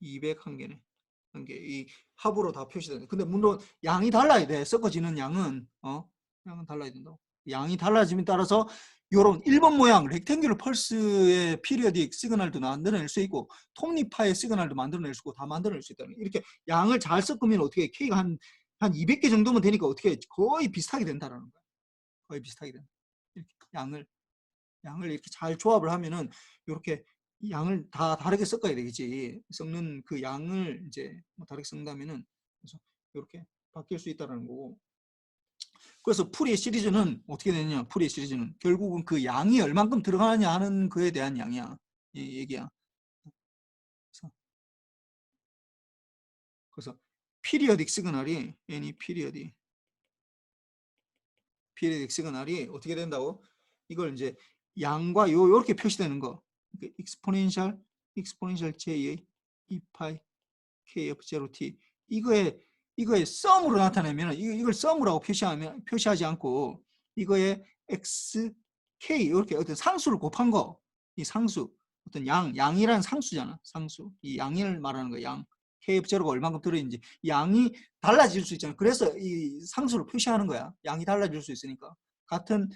201개네. 한 개. 이 합으로 다 표시되네. 근데 물론 양이 달라야 돼. 섞어지는 양은 양은 달라야 된다고. 양이 달라짐에 따라서 요런 1번 모양 렉탱귤러 펄스의 피리어딕 시그널도 만들어낼 수 있고 톱니파의 시그널도 만들어낼 수 있고 다 만들어낼 수 있다는. 이렇게 양을 잘 섞으면 어떻게 K가 한 200개 정도면 되니까 어떻게 거의 비슷하게 된다라는 거야. 거의 비슷하게 된다. 이렇게 양을 이렇게 잘 조합을 하면은 이렇게 양을 다 다르게 섞어야 되겠지. 섞는 그 양을 이제 뭐 다르게 섞는다면은 그래서 이렇게 바뀔 수 있다는 거고. 그래서 풀이의 시리즈는 어떻게 되느냐? 풀이의 시리즈는 결국은 그 양이 얼만큼 들어가느냐 하는 그에 대한 양이야. 이 얘기야. 그래서 피리어딕 시그널이 any 피리어딕 시그널이 어떻게 된다고? 이걸 이제 양과 요렇게 표시되는 거. exponential j의 2파이 kf0t 이거의 썸으로 나타내면 이걸 썸이라고 표시하지 않고 이거의 x k 이렇게 어떤 상수를 곱한 거. 이 상수 어떤 양이라는 상수잖아. 상수. 이 양을 말하는 거야. 양. kf0가 얼만큼 들어있는지 양이 달라질 수 있잖아. 그래서 이 상수를 표시하는 거야. 양이 달라질 수 있으니까. 같은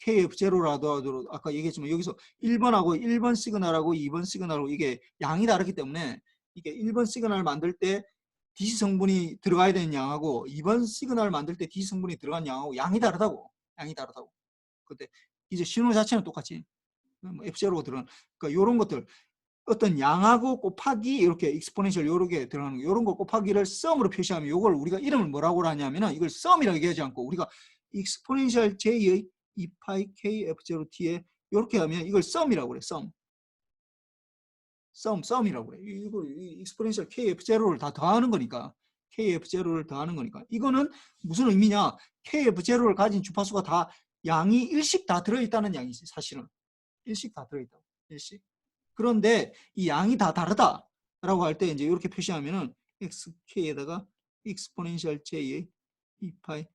KF0라도 아까 얘기했지만 여기서 1번 시그널하고 2번 시그널하고 이게 양이 다르기 때문에 이게 1번 시그널 만들 때 DC 성분이 들어가야 되는 양하고 2번 시그널 만들 때 DC 성분이 들어간 양하고 양이 다르다고. 근데 이제 신호 자체는 똑같지. F0가 들어간. 그러니까 이런 것들 어떤 양하고 곱하기 이렇게 익스포넨셜 요렇게 들어가는 거, 요런 거 곱하기를 썸으로 표시하면 요걸 우리가 이름을 뭐라고 하냐면은 이걸 썸이라고 얘기하지 않고 우리가 익스포넨셜 j의 2파이 k f0t에 요렇게 하면 이걸 썸이라고 그래. 썸이라고 그래. 이걸 익스포넨셜 kf0를 다 더하는 거니까. kf0를 더하는 거니까. 이거는 무슨 의미냐? kf0를 가진 주파수가 다 양이 일씩 다 들어있다는 양이지, 사실은. 일씩 다 들어있다고. 일씩. 그런데 이 양이 다 다르다라고 할 때 이제 이렇게 표시하면은 xk에다가 exponential j의 2파이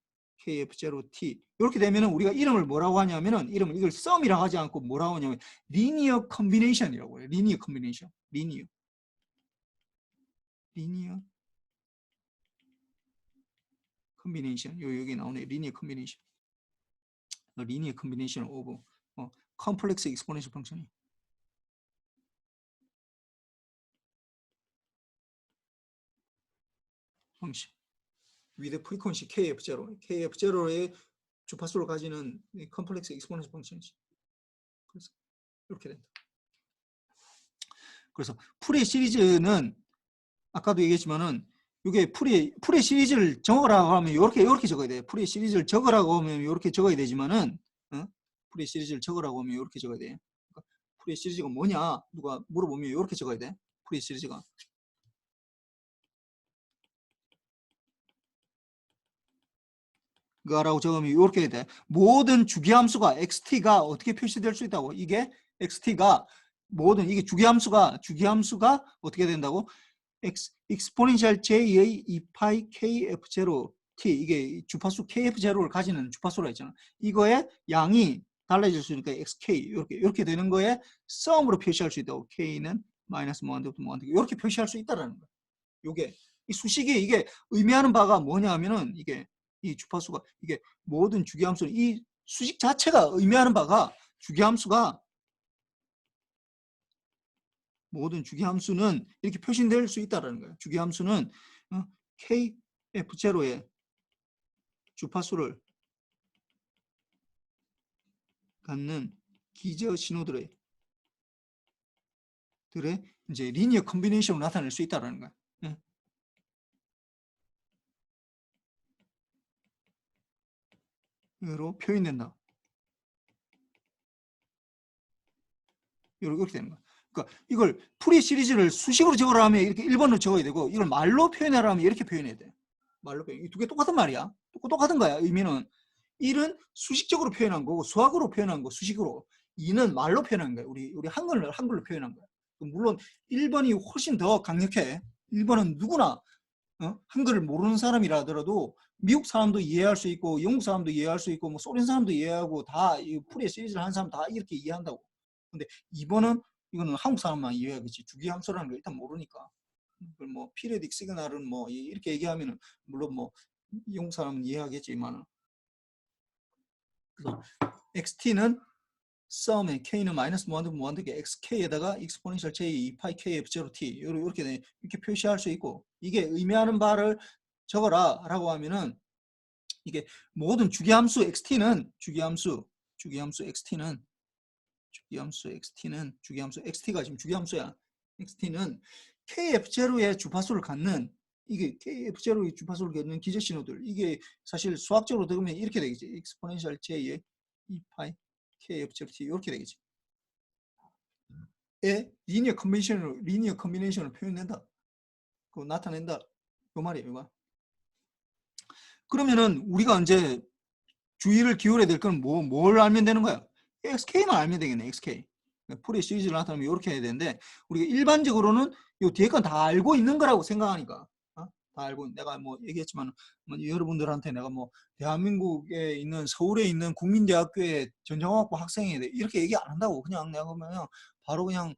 kf0t 이렇게 되면은 우리가 이름을 뭐라고 하냐면은 이걸 썸이라고 하지 않고 뭐라고 하냐면 linear combination이라고 해요. linear combination. linear combination. 여기 나오네. linear combination. linear combination of complex exponential function이. 형식. with frequency kf0. kf0의 주파수를 가지는 컴플렉스 익스포넨셜 펑션이지. 그래서 이렇게 된다. 그래서 풀의 시리즈는 아까도 얘기했지만은 이게 풀의 시리즈를 적으라고 하면 이렇게 적어야 돼. 풀의 시리즈를 적으라고 하면 이렇게 적어야 되지만은 풀의 시리즈를 적으라고 하면 이렇게 적어야 돼. 그러니까 풀의 시리즈가 뭐냐 누가 물어보면 이렇게 적어야 돼. 풀의 시리즈가 라고 적으면 이렇게 돼. 모든 주기함수가 xt가 어떻게 표시될 수 있다고? 이게 xt가 모든 이게 주기함수가 어떻게 된다고? exponential j의 2파이 kf0 t 이게 주파수 kf0를 가지는 주파수라 했잖아. 이거의 양이 달라질 수 있으니까 xk 이렇게 되는 거에 썸으로 표시할 수 있다고. k는 마이너스 무한대부터 무한대 이렇게 표시할 수 있다라는 거야. 요게 이 수식이 이게 의미하는 바가 뭐냐 하면은 이게 이 주파수가 이게 모든 주기함수 이 수식 자체가 의미하는 바가 주기함수가 모든 주기함수는 이렇게 표시될 수 있다라는 거예요. 주기함수는 kf0의 주파수를 갖는 기저 신호들의 이제 리니어 컨비네이션으로 나타낼 수 있다라는 거야. 로 표현된다. 이렇게 되는 거야. 그러니까 이걸 풀이 시리즈를 수식으로 적으라 하면 이렇게 1번으로 적어야 되고 이걸 말로 표현하라 하면 이렇게 표현해야 돼. 말로 표현. 이 두 개 똑같은 말이야. 똑같은 거야. 의미는 1은 수식적으로 표현한 거고 수학으로 표현한 거 수식으로 2는 말로 표현한 거야. 우리 한글로 표현한 거야. 물론 1번이 훨씬 더 강력해. 1번은 누구나 한글을 모르는 사람이라 하더라도 미국 사람도 이해할 수 있고 영국 사람도 이해할 수 있고 뭐 소련 사람도 이해하고 다 이 풀이 시리즈를 한 사람 다 이렇게 이해한다고. 근데 2번은 이거는 한국 사람만 이해하겠지. 주기함수라는 걸 일단 모르니까. 그걸 뭐 피리오딕 시그널은 뭐 이렇게 얘기하면은 물론 뭐 영국 사람은 이해하겠지만 그래서 xt는 썸에 k는 마이너스 무한대게 xk에다가 exponential j 2파이 kf0t 이렇게 표시할 수 있고 이게 의미하는 바를 적어라 라고 하면은 이게 모든 주기함수 xt는 주기함수 xt는 xt가 지금 주기함수야. xt는 kf0의 주파수를 갖는 이게 kf0의 주파수를 갖는 기저 신호들 이게 사실 수학적으로 들으면 이렇게 되겠지. exponential j의 2파이 kf0t 이렇게 되겠지. 에 리니어 컨비네이션을 표현된다. 그거 나타낸다. 요 말이에요. 이거. 그러면은 우리가 이제 주의를 기울여야 될 건 뭘 알면 되는 거야? xk만 알면 되겠네. xk. 풀의 시리즈를 나타내면 이렇게 해야 되는데 우리가 일반적으로는 요 뒤에 건 다 알고 있는 거라고 생각하니까 다 알고 내가 뭐 얘기했지만 뭐 여러분들한테 내가 뭐 대한민국에 있는 서울에 있는 국민대학교의 전자공학부 학생에 대해 이렇게 얘기 안 한다고 그냥 내가 그냥 바로 그냥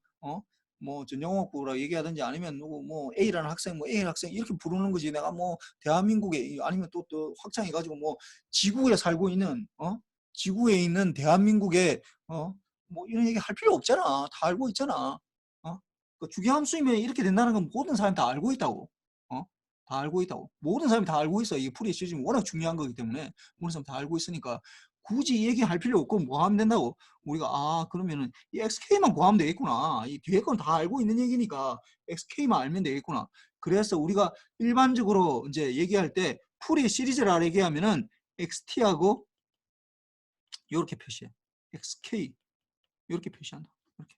뭐 전자공학부라 얘기하든지 아니면 누구 뭐 A라는 학생 뭐 A 학생 이렇게 부르는 거지. 내가 뭐 대한민국에 아니면 또 확장해 가지고 뭐 지구에 살고 있는 지구에 있는 대한민국에 뭐 이런 얘기 할 필요 없잖아. 다 알고 있잖아. 그 주기함수이면 이렇게 된다는 건 모든 사람이 다 알고 있다고. 다 알고 있다고. 모든 사람이 다 알고 있어. 이게 풀이 시리즈는 워낙 중요한 거기 때문에 모든 사람이 다 알고 있으니까 굳이 얘기할 필요 없고 뭐 하면 된다고. 우리가 그러면은 이 XK만 구하면 되겠구나. 이 뒤에 건 다 알고 있는 얘기니까 XK만 알면 되겠구나. 그래서 우리가 일반적으로 이제 얘기할 때 풀이 시리즈라 얘기하면은 XT하고 이렇게 표시해. XK 이렇게 표시한다. 이렇게.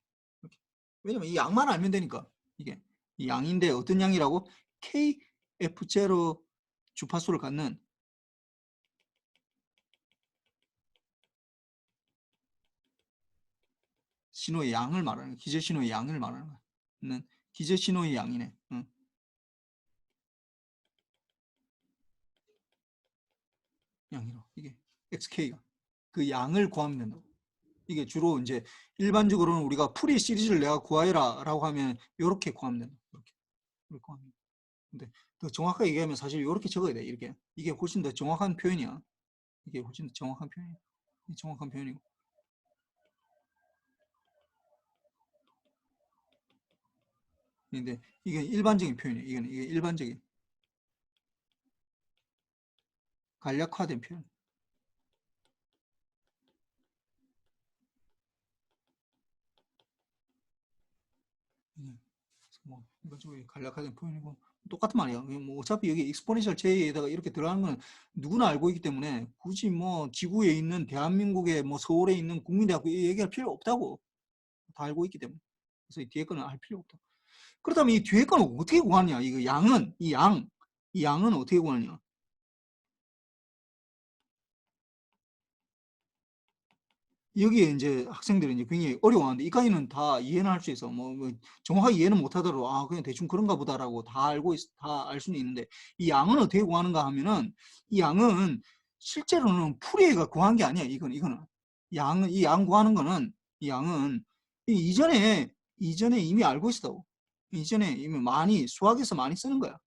왜냐면 이 양만 알면 되니까 이게 이 양인데 어떤 양이라고? KF0 주파수를 갖는 신호의 양을 말하는 거야. 기저 신호의 양을 말하는 거야. 기저 신호의 양이네. 양이로 이게 XK가 그 양을 구하면 된다고. 이게 주로 이제 일반적으로는 우리가 풀이 시리즈를 내가 구하라라고 하면 이렇게 구하면 된다. 이렇게 구하면. 근데 더 정확하게 얘기하면 사실 이렇게 적어야 돼. 이렇게 이게 훨씬 더 정확한 표현이야. 이게 훨씬 더 정확한 표현이야. 정확한 표현이고. 근데 이게 일반적인 표현이에요. 이게 일반적인 간략화된 표현. 뭐 일반적으로 간략화된 표현이고 똑같은 말이야. 뭐 어차피 여기 익스포넨셜 J에다가 이렇게 들어가는 건 누구나 알고 있기 때문에 굳이 뭐 지구에 있는 대한민국의 뭐 서울에 있는 국민대학교 얘기할 필요 없다고 다 알고 있기 때문에. 그래서 이 뒤에 거는 알 필요 없다. 그렇다면 이 뒤에 거는 어떻게 구하냐? 이거 양은 이 양은 어떻게 구하냐? 여기에 이제 학생들이 이제 굉장히 어려워하는데 이까지는 다 이해는 할 수 있어. 뭐 정확하게 이해는 못하더라도 아 그냥 대충 그런가 보다라고 다 알 수는 있는데 이 양은 어떻게 구하는가 하면은 이 양은 실제로는 풀이가 구한 게 아니야. 이거는 양은 이 양 구하는 거는 이 양은 이전에 이미 알고 있어. 이전에 이미 많이 수학에서 많이 쓰는 거야.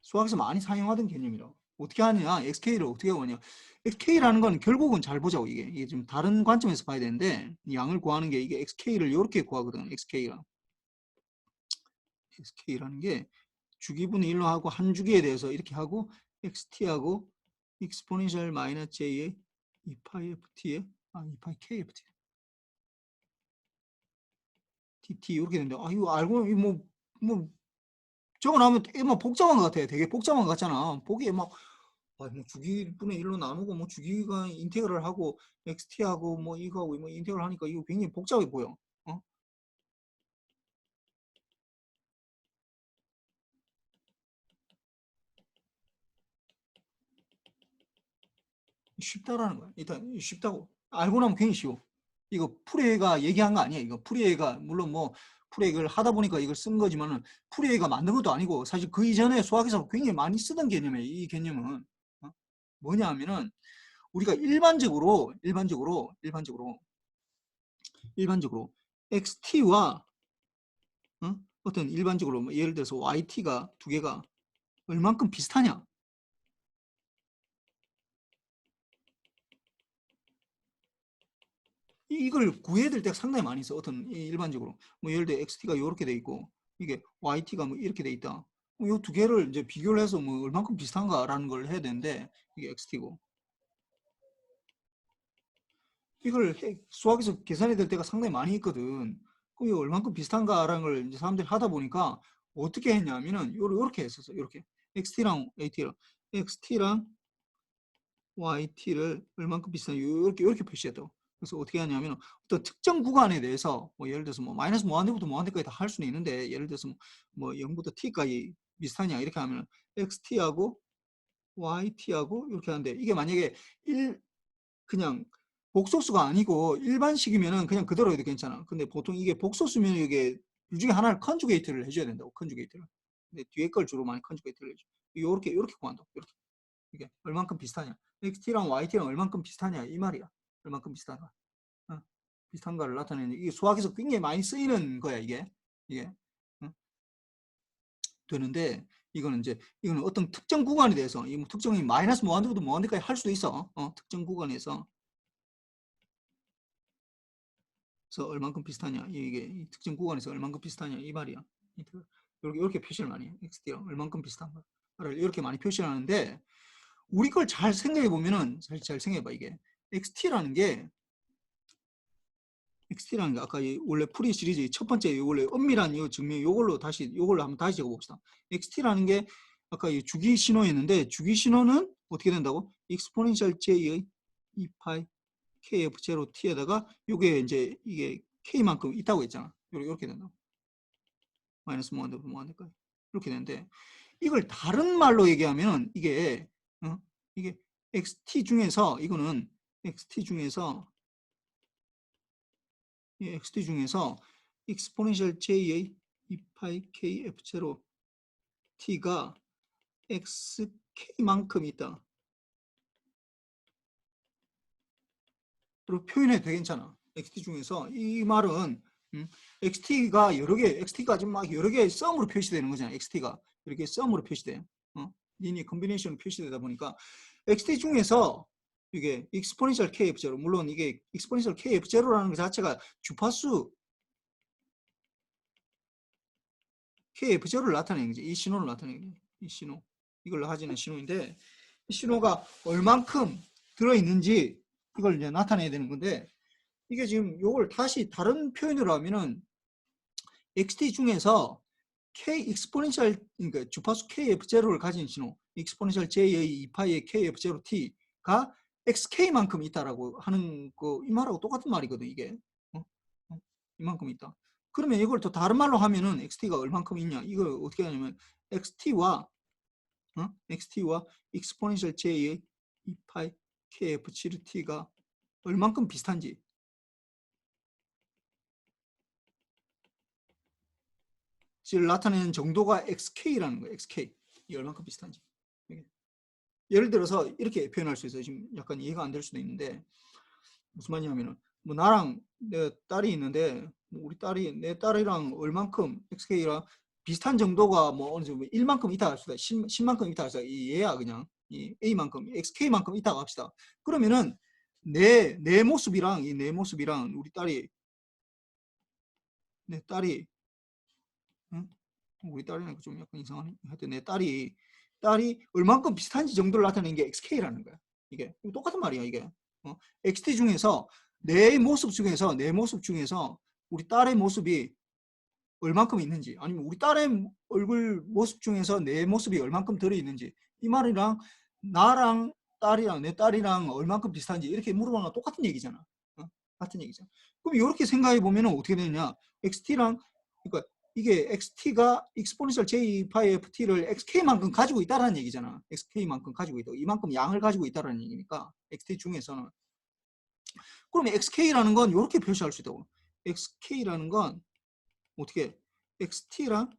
수학에서 많이 사용하던 개념이라고. 어떻게 하느냐? XK를 어떻게 하냐? XK라는 건 결국은 잘 보자고 이게 좀 다른 관점에서 봐야 되는데 양을 구하는 게 이게 XK를 이렇게 구하거든. XK라는 게 주기분의 1로 하고 한 주기에 대해서 이렇게 하고 XT하고 exponential 마이너스 J의 2파이 FT에 2파이 KFT DT 이렇게 되는데 이거 알고 뭐 적어나오면 되게 뭐 복잡한 것 같아. 되게 복잡한 것 같잖아. 보기에 막 뭐 주기분의 1로 나누고 뭐 주기가 인테그럴 하고 XT하고 뭐 이거하고 뭐 인테그럴 하니까 이거 굉장히 복잡해 보여. 어? 쉽다라는 거야. 일단 쉽다고. 알고 나면 굉장히 쉬워. 이거 프레가 얘기한 거 아니야. 이거 프레가 물론 뭐 프레를 하다 보니까 이걸 쓴 거지만은 프레가 만든 것도 아니고 사실 그 이전에 수학에서 굉장히 많이 쓰던 개념이에요. 이 개념은 뭐냐 하면은 우리가 일반적으로 XT와 어떤 일반적으로 뭐 예를 들어서 YT가 두 개가 얼만큼 비슷하냐? 이걸 구해야 될 때가 상당히 많이 있어. 어떤 일반적으로 뭐 예를 들어 XT가 이렇게 돼 있고 이게 YT가 뭐 이렇게 돼 있다. 이 두 개를 이제 비교를 해서 뭐 얼만큼 비슷한가라는 걸 해야 되는데 이게 XT고 이걸 수학에서 계산해야 될 때가 상당히 많이 있거든. 그럼 이거 얼만큼 비슷한가라는 걸 이제 사람들이 하다 보니까 어떻게 했냐면은 요렇게 했었어. 이렇게 XT랑 AT랑 XT랑 YT를 얼만큼 비슷한 이렇게 표시했다고. 그래서 어떻게 하냐면 어떤 특정 구간에 대해서 뭐 예를 들어서 뭐 마이너스 무한대부터 무한대까지 다 할 수는 있는데 예를 들어서 뭐 0부터 t까지 비슷하냐 이렇게 하면 xt하고 yt하고 이렇게 하는데 이게 만약에 그냥 복소수가 아니고 일반식이면은 그냥 그대로 해도 괜찮아. 근데 보통 이게 복소수면 이게 둘 중에 하나를 컨주게이트를 해줘야 된다고. 컨주게이트를. 근데 뒤에 걸 주로 많이 컨주게이트를 해줘. 이렇게 구한다고. 이렇게. 이게 얼만큼 비슷하냐. XT랑 YT랑 얼만큼 비슷하냐 이 말이야. 얼만큼 비슷하냐. 어? 비슷한가를 나타내는 이게 수학에서 굉장히 많이 쓰이는 거야 이게 어? 되는데 이거는 어떤 특정 구간에 대해서 이 특정이 마이너스 무한대부터 무한대까지 할 수도 있어. 특정 구간에서 그래서 얼만큼 비슷하냐 이게 특정 구간에서 얼만큼 비슷하냐 이 말이야. 이렇게 표시를 많이 해. XT랑 얼만큼 비슷한가를 이렇게 많이 표시를 하는데 우리 걸 잘 생각해 보면은 잘 생각해 봐 이게 XT라는 게 아까 원래 풀이 시리즈 첫 번째 원래 엄밀한 이 증명 이걸로 한번 다시 적어봅시다. XT라는 게 아까 이 주기 신호였는데 주기 신호는 어떻게 된다고? 익스포넨셜 J의 2파이 KF0T에다가 요게 이제 이게 K만큼 있다고 했잖아. 이렇게 된다고. 마이너스 무한대부터 무한대까지. 이렇게 되는데 이걸 다른 말로 얘기하면 이게 XT 중에서 이거는 XT 중에서 XT 중에서 exponential j의 2파이 k f0 t가 xk만큼 있다. 그리고 표현해도 괜찮아. xt 중에서 이 말은 xt가 여러 개, xt가 지금 막 여러 개 썸으로 표시되는 거잖아요. xt가 이렇게 썸으로 표시돼요. 리니어 컨비네이션으로 표시되다 보니까 xt 중에서 이게 exponential kf0 물론 이게 exponential kf0라는 것 자체가 주파수 kf0를 나타내는 거지. 이 신호를 나타내는 거지. 이 신호 이걸 가지는 신호인데 이 신호가 얼만큼 들어있는지 이걸 이제 나타내야 되는 건데 이게 지금 이걸 다시 다른 표현으로 하면은 xt 중에서 k exponential 그러니까 주파수 kf0를 가진 신호 exponential j 2파이의 kf0t가 xk만큼 있다라고 하는 거 이 말하고 똑같은 말이거든 이게 이만큼 있다. 그러면 이걸 또 다른 말로 하면은 xt가 얼만큼 있냐 이걸 어떻게 하냐면 xt와 exponential j의 2파이 kf0t가 얼만큼 비슷한지 를 나타내는 정도가 xk라는 거예요. xk. 이 얼만큼 비슷한지. 예를 들어서 이렇게 표현할 수 있어요. 지금 약간 이해가 안 될 수도 있는데 무슨 말이냐면은 뭐 나랑 내 딸이 있는데 뭐 우리 딸이 내 딸이랑 얼만큼 xk랑 비슷한 정도가 뭐 어느 정도 1만큼 있다 합시다. 10만큼 있다 합시다. 이 얘야 그냥 이 a만큼 xk만큼 있다고 합시다. 그러면은 내 모습이랑 이 내 모습이랑 우리 딸이 내 딸이 응? 우리 딸이니까 좀 약간 이상하네. 하여튼 내 딸이 얼만큼 비슷한지 정도를 나타내는 게 xk라는 거야. 이게 똑같은 말이야 이게. xt 중에서 내 모습 중에서 우리 딸의 모습이 얼만큼 있는지 아니면 우리 딸의 얼굴 모습 중에서 내 모습이 얼만큼 들어있는지 이 말이랑 나랑 딸이랑 내 딸이랑 얼만큼 비슷한지 이렇게 물어보는 거 똑같은 얘기잖아. 같은 얘기죠. 그럼 이렇게 생각해 보면 어떻게 되느냐 xt랑 그러니까 이게 xt가 exponential j 파이 ft를 xk만큼 가지고 있다라는 얘기잖아. xk만큼 가지고 있다. 이만큼 양을 가지고 있다라는 얘기니까 xt 중에서는 그러면 xk라는 건 이렇게 표시할 수 있다고. xk라는 건 어떻게 xt랑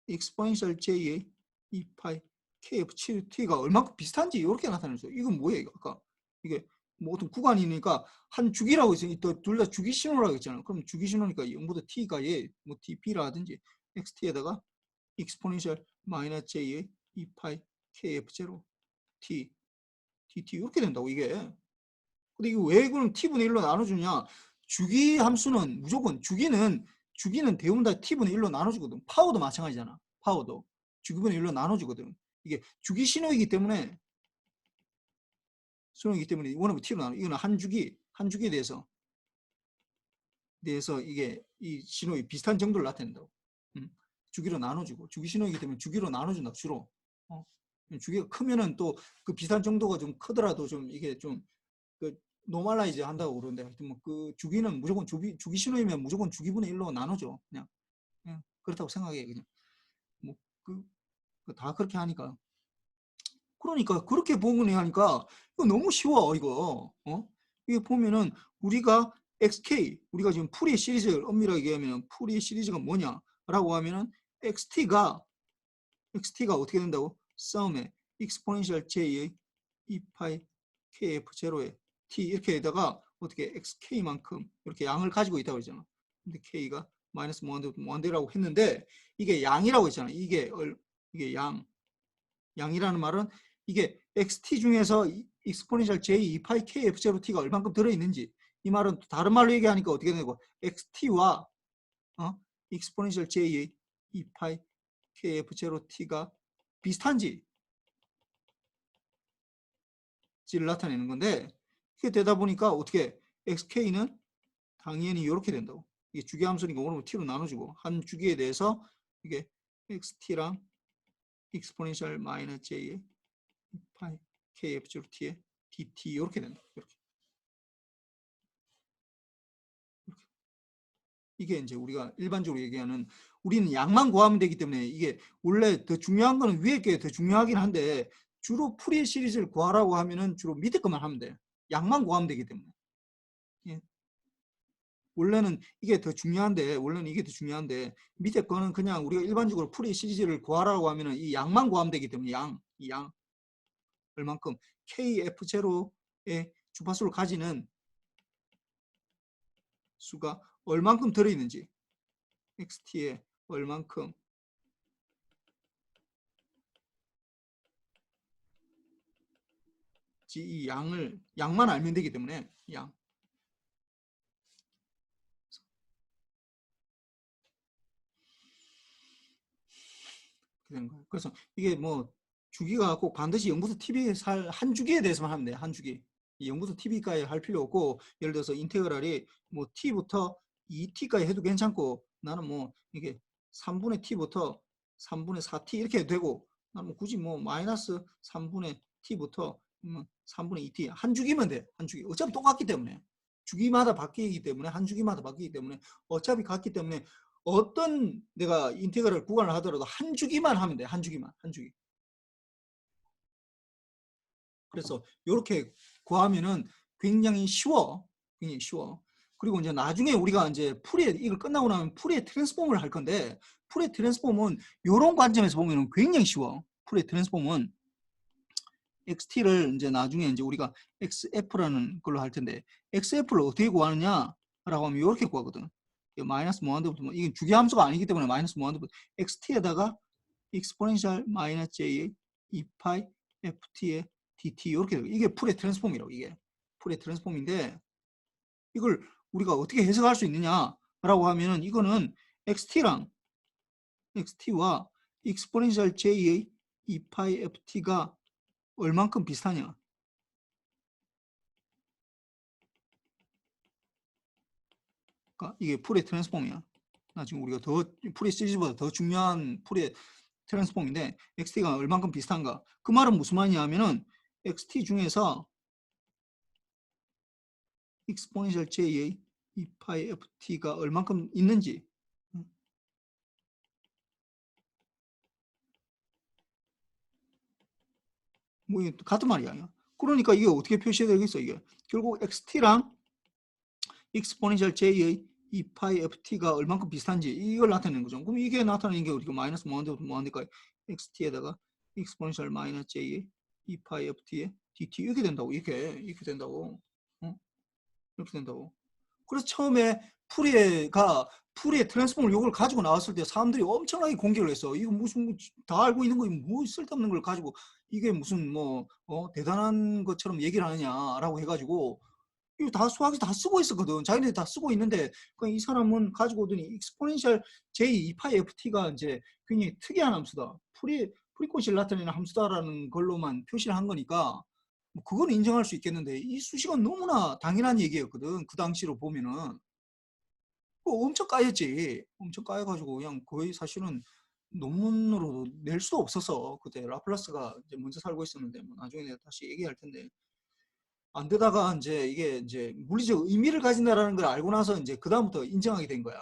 exponential j의 2파이 kf7t가 얼마큼 비슷한지 이렇게 나타낼 수 있어요. 이건 뭐예요? 이거 아까 이게 뭐 어떤 구간이니까 한 주기라고 있으니까 둘 다 주기 신호라고 했잖아요. 그럼 주기 신호니까 0보다 t가 뭐 tp라든지 xt에다가 exponential 마이너스 j의 2파이 kf0 t dt 이렇게 된다고 이게. 근데 이거 왜 그럼 t분의 1로 나눠주냐? 주기 함수는 무조건 주기는 대부분 다 t분의 1로 나눠주거든. 파워도 마찬가지잖아. 파워도 주기분의 1로 나눠주거든. 이게 주기 신호이기 때문에 원하면 t로 나눠. 이거는 한 주기에 대해서 이게 이 신호의 비슷한 정도를 나타낸다고. 주기로 나눠주고 주기 신호이기 때문에 주기로 나눠준다 주로. 주기가 크면은 또 그 비슷한 정도가 좀 크더라도 좀 이게 좀 그 노멀라이즈 한다고 그러는데 하여튼 뭐 그 주기는 무조건 주기 신호이면 무조건 주기분의 1로 나눠줘 그냥 그렇다고 생각해 그냥 뭐 다 그렇게 하니까 그러니까 그렇게 보면 하니까 이거 너무 쉬워 이거 이게 보면은 우리가 xk 우리가 지금 풀이 시리즈를 엄밀하게 얘기하면 풀이 시리즈가 뭐냐라고 하면은 xt가 어떻게 된다고 썸에 exponential j의 2파이 kf0의 t 이렇게에다가 어떻게 xk만큼 이렇게 양을 가지고 있다고 그러잖아. 근데 k가 마이너스 무한대라고 했는데 이게 양이라고 했잖아. 이게 양이라는 말은 이게 xt 중에서 exponential j 2파이 kf0t가 얼만큼 들어있는지 이 말은 다른 말로 얘기하니까 어떻게 되고 xt와 exponential j의 2파이 kf0t가 비슷한지 를 나타내는 건데 이게 되다 보니까 어떻게 xk는 당연히 이렇게 된다고. 이게 주기함수니까 오늘 t로 나눠주고 한 주기에 대해서 이게 xt랑 exponential 마이너스 j의 파이 kf0t의 dt 이렇게 된다. 이렇게. 이게 이제 우리가 일반적으로 얘기하는 우리는 양만 구하면 되기 때문에 이게 원래 더 중요한 거는 위에 게 더 중요하긴 한데 주로 풀이 시리즈를 구하라고 하면은 주로 밑에 것만 하면 돼. 양만 구하면 되기 때문에. 예. 원래는 이게 더 중요한데 밑에 거는 그냥 우리가 일반적으로 풀이 시리즈를 구하라고 하면은 이 양만 구하면 되기 때문에 이 양 얼만큼 KF0의 주파수를 가지는 수가 얼만큼 들어있는지, xt에 얼만큼 이 양만 알면 되기 때문에 양. 되는 거예요. 그래서 이게 뭐 주기가 꼭 반드시 0부터 tb에 한 주기에 대해서만 하면 돼요. 한 주기. 0부터 tb까지 할 필요 없고, 예를 들어서 인테그랄이 뭐 t부터 2t까지 해도 괜찮고, 나는 뭐 이게 3분의 t부터 3분의 4t 이렇게 해도 되고, 나는 뭐 굳이 뭐 마이너스 3분의 t부터 3분의 2t 한 주기면 돼. 한 주기. 어차피 똑같기 때문에. 주기마다 바뀌기 때문에, 한 주기마다 바뀌기 때문에, 어차피 같기 때문에 어떤 내가 인테그랄 구간을 하더라도 한 주기만 하면 돼. 한 주기만. 한 주기. 그래서 이렇게 구하면은 굉장히 쉬워. 굉장히 쉬워. 그리고 이제 나중에 우리가 이제 풀이에 이걸 끝나고 나면 풀이의 트랜스폼을 할 건데, 풀이의 트랜스폼은 이런 관점에서 보면은 굉장히 쉬워. 풀이의 트랜스폼은 xt를 이제 나중에 이제 우리가 xf라는 걸로 할 텐데, xf를 어떻게 구하느냐라고 하면 이렇게 구하거든. 마이너스 무한대부터, 이게 주기함수가 아니기 때문에 마이너스 무한대부터 xt에다가 exponential 마이너스 j의 2파이 ft의 dt 이렇게 되고, 이게 풀의 트랜스폼이라고. 이게 풀의 트랜스폼인데, 이걸 우리가 어떻게 해석할 수 있느냐라고 하면은, 이거는 xt와 exponential j의 2파이 ft가 얼만큼 비슷하냐. 그러니까 이게 풀의 트랜스폼이야. 나중에 우리가 더 풀의 시리즈보다 더 중요한 풀의 트랜스폼인데, xt가 얼만큼 비슷한가. 그 말은 무슨 말이냐 하면은, xt 중에서 exponential j의 2파이 ft가 얼만큼 있는지, 뭐 같은 말이야. 그러니까 이게 어떻게 표시해야 되겠어. 이게 결국 xt랑 exponential j의 2파이 ft가 얼만큼 비슷한지 이걸 나타내는 거죠. 그럼 이게 나타내는 게 우리가 마이너스 무한대부터 무한대까지 xt에다가 exponential 마이너스 j의 2파이 ft의 dt 이렇게 된다고. 이렇게 된다고. 이렇게 된다고. 그래서 처음에 풀이의 트랜스폼을 요걸 가지고 나왔을 때 사람들이 엄청나게 공격을 했어. 이거 무슨 다 알고 있는 거, 뭐 쓸데없는 걸 가지고 이게 무슨 뭐 대단한 것처럼 얘기를 하느냐라고 해가지고, 이거 다 수학에서 다 쓰고 있었거든. 자기네들 다 쓰고 있는데, 그러니까 이 사람은 가지고 오더니 익스포넨셜 j 2파이 ft가 이제 굉장히 특이한 함수다. 프리콘시를 나타내는 함수다라는 걸로만 표시를 한 거니까 뭐 그건 인정할 수 있겠는데, 이 수식은 너무나 당연한 얘기였거든. 그 당시로 보면은. 엄청 까였지. 엄청 까여가지고 그냥 거의 사실은 논문으로 낼 수도 없었어. 그때 라플라스가 이제 먼저 살고 있었는데, 뭐 나중에 내가 다시 얘기할 텐데. 안 되다가 이제 이게 이제 물리적 의미를 가진다라는 걸 알고 나서 이제 그다음부터 인정하게 된 거야.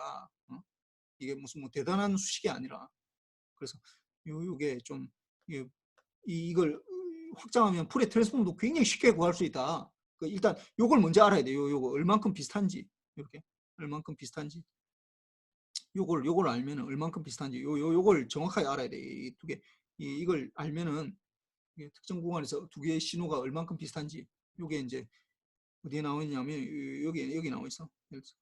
이게 무슨 뭐 대단한 수식이 아니라. 그래서 요게 좀 이걸 확장하면 풀의 트랜스폼도 굉장히 쉽게 구할 수 있다. 일단 요걸 먼저 알아야 돼요. 요거 얼만큼 비슷한지. 이렇게 얼만큼 비슷한지. 요걸 알면은 얼만큼 비슷한지 요걸 정확하게 알아야 돼. 이 두 개. 이걸 알면은 특정 구간에서 두 개의 신호가 얼만큼 비슷한지, 요게 이제 어디에 나와 있냐면 여기 나와 있어. 그래서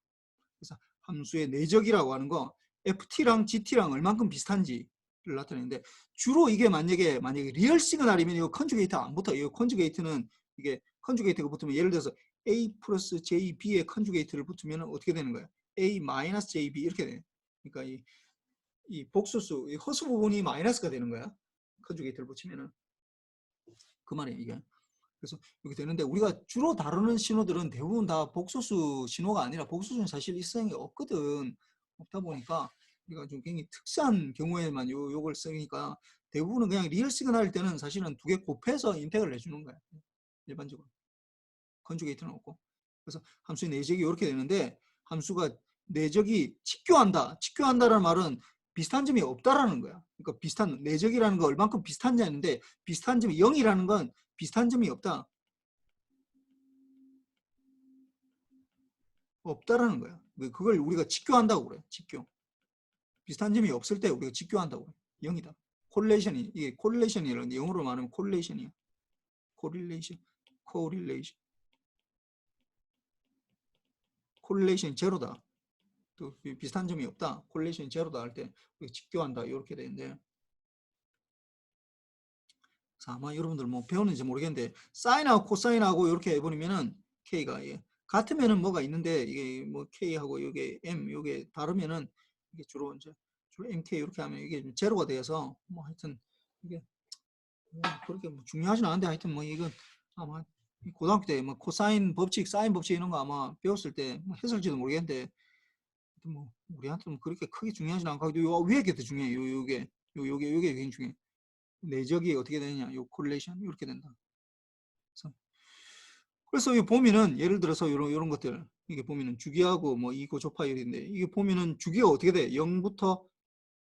함수의 내적이라고 하는 거 ft랑 gt랑 얼만큼 비슷한지를 나타내는데, 주로 이게 만약에 리얼 시그널이면 이거 컨주게이트 안 붙어. 이거 컨주게이트는 이게 컨주게이트가 붙으면, 예를 들어서 a 플러스 jb의 컨주게이트를 붙으면 어떻게 되는 거야? a 마이너스 jb 이렇게 돼. 그러니까 이 복수수, 이 허수 부분이 마이너스가 되는 거야. 컨주게이트를 붙이면은. 그 말이에요, 이게. 그래서 이렇게 되는데, 우리가 주로 다루는 신호들은 대부분 다 복소수 신호가 아니라, 복소수는 사실 일상에 없거든. 없다 보니까 우리가 좀 굉장히 특수한 경우에만 요걸 쓰니까, 대부분은 그냥 리얼 시그널일 때는 사실은 두 개 곱해서 인텍을 내주는 거야. 일반적으로 컨주게이트는 없고. 그래서 함수의 내적이 이렇게 되는데, 함수가 내적이 직교한다라는 말은 비슷한 점이 없다라는 거야. 그러니까 비슷한, 내적이라는 거 얼만큼 비슷한지 아는데, 비슷한 점이 0이라는 건 비슷한 점이 없다라는 거야. 그걸 우리가 직교한다고 그래. 직교. 비슷한 점이 없을 때 우리가 직교한다고 그래. 0이다. 콜레이션이, 이게 콜레이션이라는데, 영어로 말하면 콜레이션이야. 코릴레이션 제로다. 또 비슷한 점이 없다. 콜레이션이 제로다 할 때 직교한다 이렇게 되는데 아마 여러분들 뭐 배웠는지 모르겠는데 사인하고 코사인하고 이렇게 해버리면은 K가 같으면은 뭐가 있는데 이게 뭐 K하고 이게 M 이게 다르면은 이게 주로 MK 이렇게 하면 이게 제로가 돼서 뭐 하여튼 이게 뭐 그렇게 뭐 중요하진 않은데 하여튼 뭐 이건 아마 고등학교 때 뭐 코사인 법칙, 사인 법칙 이런 거 아마 배웠을 때 뭐 했을지도 모르겠는데 뭐 우리한테는 그렇게 크게 중요하진 않고 요 위에 게 더 중요해요. 요게 굉장히 중요해. 내적이 어떻게 되느냐, 요 콜레이션 이렇게 된다. 그래서 이 보면은 예를 들어서 이런 것들 이게 보면은 주기하고 뭐 이고 조파 이런데 이게 보면은 주기가 어떻게 돼? 0부터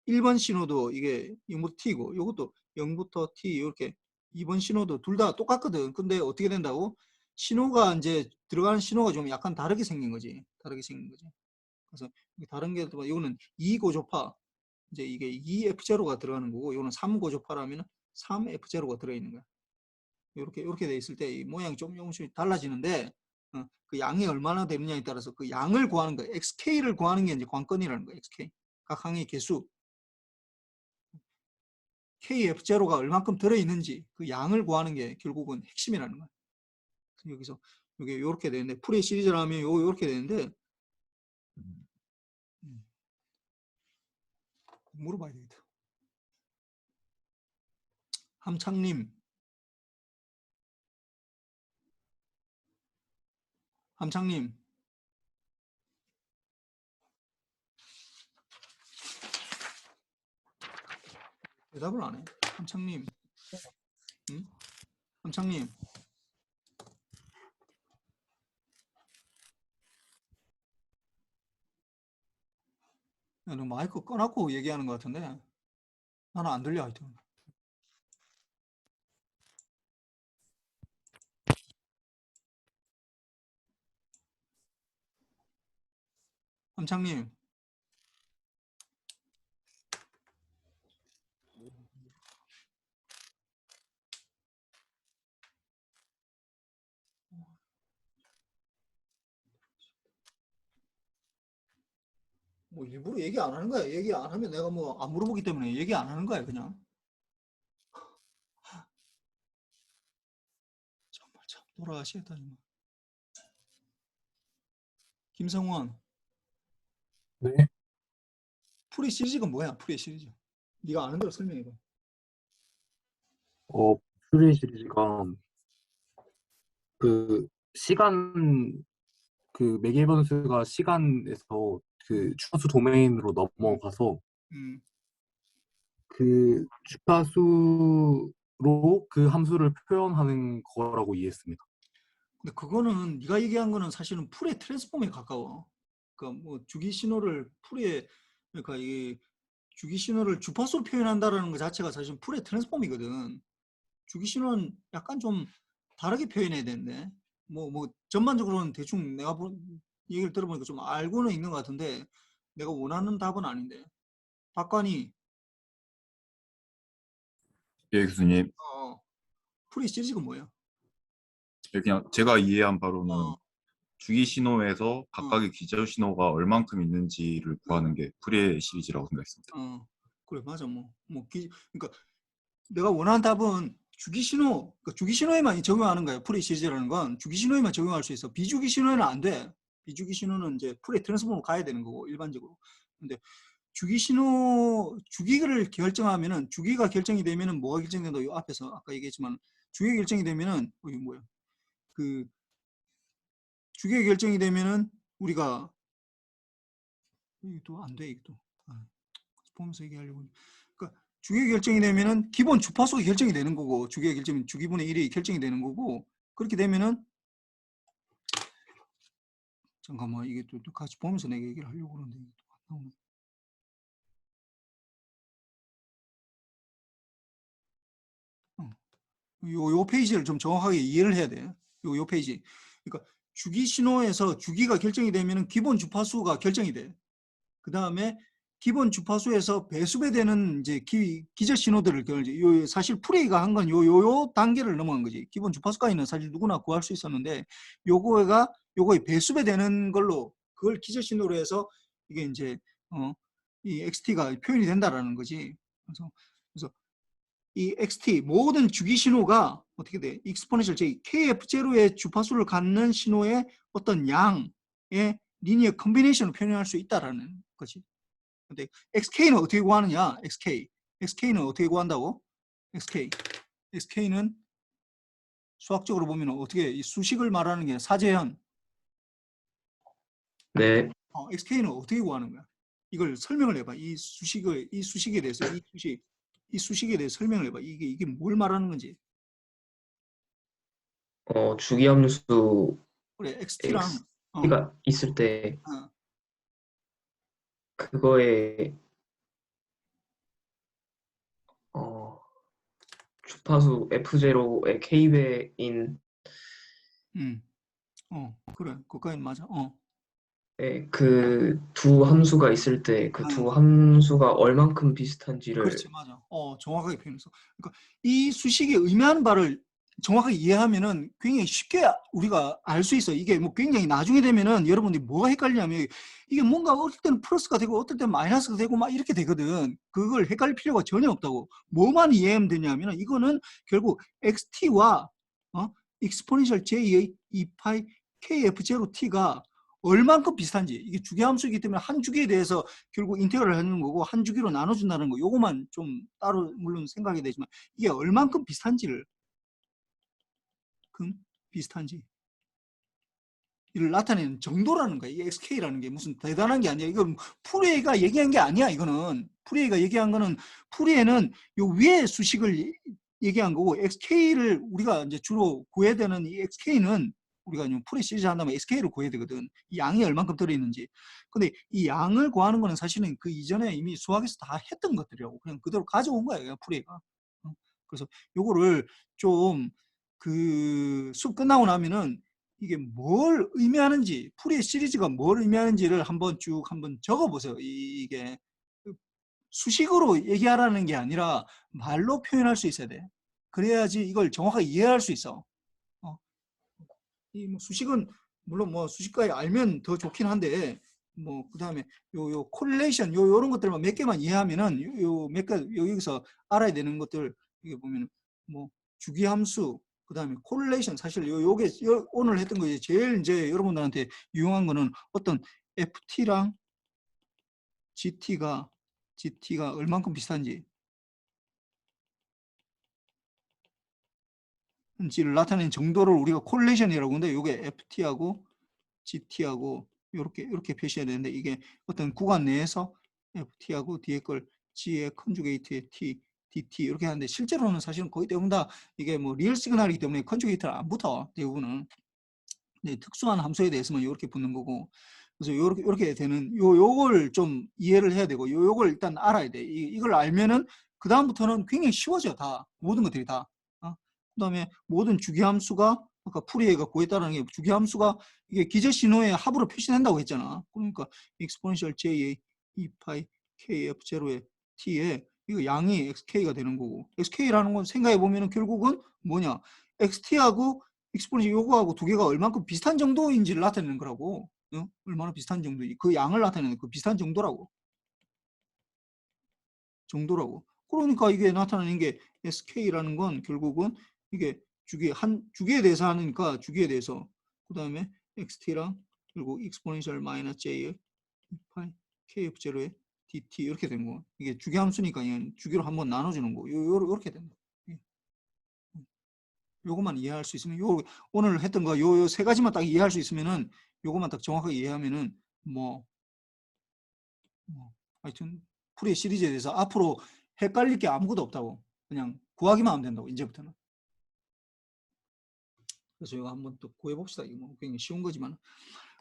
1번 신호도 이게 0부터 T고 이것도 0부터 T 이렇게 2번 신호도 둘 다 똑같거든. 근데 어떻게 된다고? 신호가 이제 들어가는 신호가 좀 약간 다르게 생긴 거지. 다르게 생긴 거지. 그래서 다른 게 이거는 2고조파 이제 이게 2F0가 들어가는 거고 이거는 3고조파라면 3F0가 들어있는 거야. 이렇게 돼 있을 때 이 모양이 좀 조금씩 달라지는데 그 양이 얼마나 되느냐에 따라서 그 양을 구하는 거야. XK를 구하는 게 이제 관건이라는 거야. XK. 각 항의 개수. KF0가 얼만큼 들어있는지 그 양을 구하는 게 결국은 핵심이라는 거야. 여기서 이게 이렇게 되는데 풀의 시리즈라면 이렇게 되는데 물어봐야 되겠다. 함창님 대답을 안 해. 함창님 응? 함창님 야, 너 마이크 꺼놓고 얘기하는 것 같은데 나는 안 들려 하여튼. 함창님 뭐 일부러 얘기 안 하는 거야. 얘기 안 하면 내가 뭐 안 물어보기 때문에 얘기 안 하는 거야 그냥. 정말 참 돌아가시겠다 정말. 김성원 네. 풀이 시리즈가 뭐야? 풀이 시리즈. 네가 아는 대로 설명해봐. 퓨리 시리즈가 그 시간 그 매길 변수가 시간에서 그 주파수 도메인으로 넘어가서 음. 그 주파수로 그 함수를 표현하는 거라고 이해했습니다. 근데 그거는 네가 얘기한 거는 사실은 풀의 트랜스폼에 가까워. 그러니까 뭐 주기 신호를 풀의 그러니까 이 주기 신호를 주파수로 표현한다라는 것 자체가 사실 풀의 트랜스폼이거든. 주기 신호는 약간 좀 다르게 표현해야 되는데 뭐 전반적으로는 대충 내가 얘기를 들어보니까 좀 알고는 있는 것 같은데 내가 원하는 답은 아닌데. 박관이 예, 교수님. 풀이 시리즈가 뭐야? 그냥 제가 이해한 바로는 어. 주기 신호에서 각각의 기저 신호가 얼만큼 있는지를 구하는 게 풀이의 시리즈라고 생각했습니다. 그래 맞아 그러니까 내가 원하는 답은 주기 신호, 그러니까 주기 신호에만 적용하는 거예요. 풀이 시리즈라는 건 주기 신호에만 적용할 수 있어. 비주기 신호에는 안 돼. 비주기 신호는 이제 풀의 트랜스폼으로 가야 되는 거고 일반적으로. 근데 주기 신호 주기를 결정하면은 주기가 결정이 되면은 뭐가 결정된다? 이 앞에서 아까 얘기했지만 주기가 결정이 되면은 이게 뭐야? 그 주기가 결정이 되면은 우리가 이것도 안 돼 이것도 보면서 얘기하려고. 그러니까 주기가 결정이 되면은 기본 주파수가 결정이 되는 거고 주기가 결정이면 주기분의 1이 결정이 되는 거고 그렇게 되면은 잠깐만 이게 또 같이 보면서 내가 얘기를 하려고 그러는데 이게 또 안 나오네. 요 페이지를 좀 정확하게 이해를 해야 돼. 요 페이지. 그러니까 주기 신호에서 주기가 결정이 되면은 기본 주파수가 결정이 돼. 그 다음에 기본 주파수에서 배수배되는 이제 기저 신호들을 사실 프레이가 한 건 요 단계를 넘어간 거지. 기본 주파수까지는 사실 누구나 구할 수 있었는데 요거에 배수배되는 걸로 그걸 기저 신호로 해서 이게 이제 이 XT가 표현이 된다라는 거지. 그래서 이 XT 모든 주기 신호가 어떻게 돼? 익스포넨셜 J KF0의 주파수를 갖는 신호의 어떤 양의 리니어 컨비네이션을 표현할 수 있다라는 거지. 근데 XK는 어떻게 구하느냐? XK는 어떻게 구한다고? XK는 수학적으로 보면 어떻게 이 수식을 말하는 게 사재현. 네. XK는 어떻게 구하는 거야? 이걸 설명을 해봐. 이 수식에 대해서 이 수식에 대해서 설명을 해봐. 이게 뭘 말하는 건지. 주기함수 그래, XT랑 X가 있을 때 어. 그거에 주파수 F0의 K배인 그래, 그거까지 맞아. 그 두 함수가 있을 때 그 두 함수가 얼만큼 비슷한지를 그렇지, 맞아. 정확하게 표현했어. 그러니까 이 수식이 의미하는 바를 정확하게 이해하면은 굉장히 쉽게 우리가 알 수 있어. 이게 뭐 굉장히 나중에 되면은 여러분들이 뭐가 헷갈리냐면 이게 뭔가 어떨 때는 플러스가 되고 어떨 때는 마이너스가 되고 막 이렇게 되거든. 그걸 헷갈릴 필요가 전혀 없다고. 뭐만 이해하면 되냐면은 이거는 결국 XT와 익스포넨셜 J의 2파이 KF0T가 얼만큼 비슷한지, 이게 주기함수이기 때문에 한 주기에 대해서 결국 인테그랄을 하는 거고 한 주기로 나눠준다는 거, 요거만 좀 따로 물론 생각이 되지만 이게 얼만큼 비슷한지를 이를 나타내는 정도라는 거야. 이 XK라는 게 무슨 대단한 게 아니야. 이건 푸리에가 얘기한 게 아니야. 이거는 푸리에가 얘기한 거는, 푸리에는 요 위에 수식을 얘기한 거고, XK를 우리가 이제 주로 구해야 되는 이 XK는 우리가 푸리 시리즈 한다면 XK를 구해야 되거든. 이 양이 얼만큼 들어있는지. 근데 이 양을 구하는 거는 사실은 그 이전에 이미 수학에서 다 했던 것들이라고 그냥 그대로 가져온 거야. 그냥 푸리에가. 그래서 요거를 좀 그 수업 끝나고 나면은 이게 뭘 의미하는지, 푸리의 시리즈가 뭘 의미하는지를 한번 쭉 한번 적어보세요. 이게 수식으로 얘기하라는 게 아니라 말로 표현할 수 있어야 돼. 그래야지 이걸 정확하게 이해할 수 있어. 이 뭐 수식은 물론 뭐 수식까지 알면 더 좋긴 한데, 뭐 그다음에 요 콜레이션 요런 것들만 몇 개만 이해하면은 요 몇 개 여기서 알아야 되는 것들, 이게 보면은 뭐 주기함수, 그다음에 콜레이션, 사실 요게 오늘 했던 거 제일 이제 여러분들한테 유용한 거는 어떤 FT랑 GT가 얼만큼 비슷한지 를 나타내는 정도를 우리가 콜레이션이라고 하는데, 요게 FT하고 GT하고 이렇게 표시해야 되는데, 이게 어떤 구간 내에서 FT하고 뒤에 걸 G의 컨주게이트의 T, DT 이렇게 하는데, 실제로는 사실은 거의 대부분 다 이게 뭐 리얼 시그널이기 때문에 컨주게이트를 안 붙어, 대부분은. 근데 특수한 함수에 대해서만 이렇게 붙는 거고, 그래서 이렇게 되는 요걸 좀 이해를 해야 되고, 요걸 일단 알아야 돼. 이걸 알면은 그 다음부터는 굉장히 쉬워져. 다 모든 것들이 다. 그다음에 모든 주기함수가 아까 푸리에가 구했다는 게, 주기함수가 이게 기저 신호의 합으로 표시된다고 했잖아. 그러니까 exponential j의 2파이 kf0의 t에 이거 양이 xk가 되는 거고, xk라는 건 생각해 보면은 결국은 뭐냐, xt하고 exponential 요거하고 두 개가 얼만큼 비슷한 정도인지를 나타내는 거라고. 얼마나 비슷한 정도인지, 그 양을 나타내는 그 비슷한 정도라고. 그러니까 이게 나타나는 게 sk라는 건 결국은 이게 주기에 대해서 하니까 주기에 대해서, 그 다음에 xt랑 그리고 exponential minus j의 2파이 kf0의 dt 이렇게 된 거. 이게 주기 함수니까 그냥 주기로 한번 나눠주는 거. 요렇게 된다. 요것만 이해할 수 있으면, 오늘 했던 거 요 세 가지만 딱 이해할 수 있으면은, 요것만 딱 정확하게 이해하면은 뭐 하여튼 푸리 시리즈에 대해서 앞으로 헷갈릴 게 아무것도 없다고. 그냥 구하기만 하면 된다고, 이제부터는. 그래서 이거 한번 또 구해봅시다. 이거 뭐 굉장히 쉬운 거지만.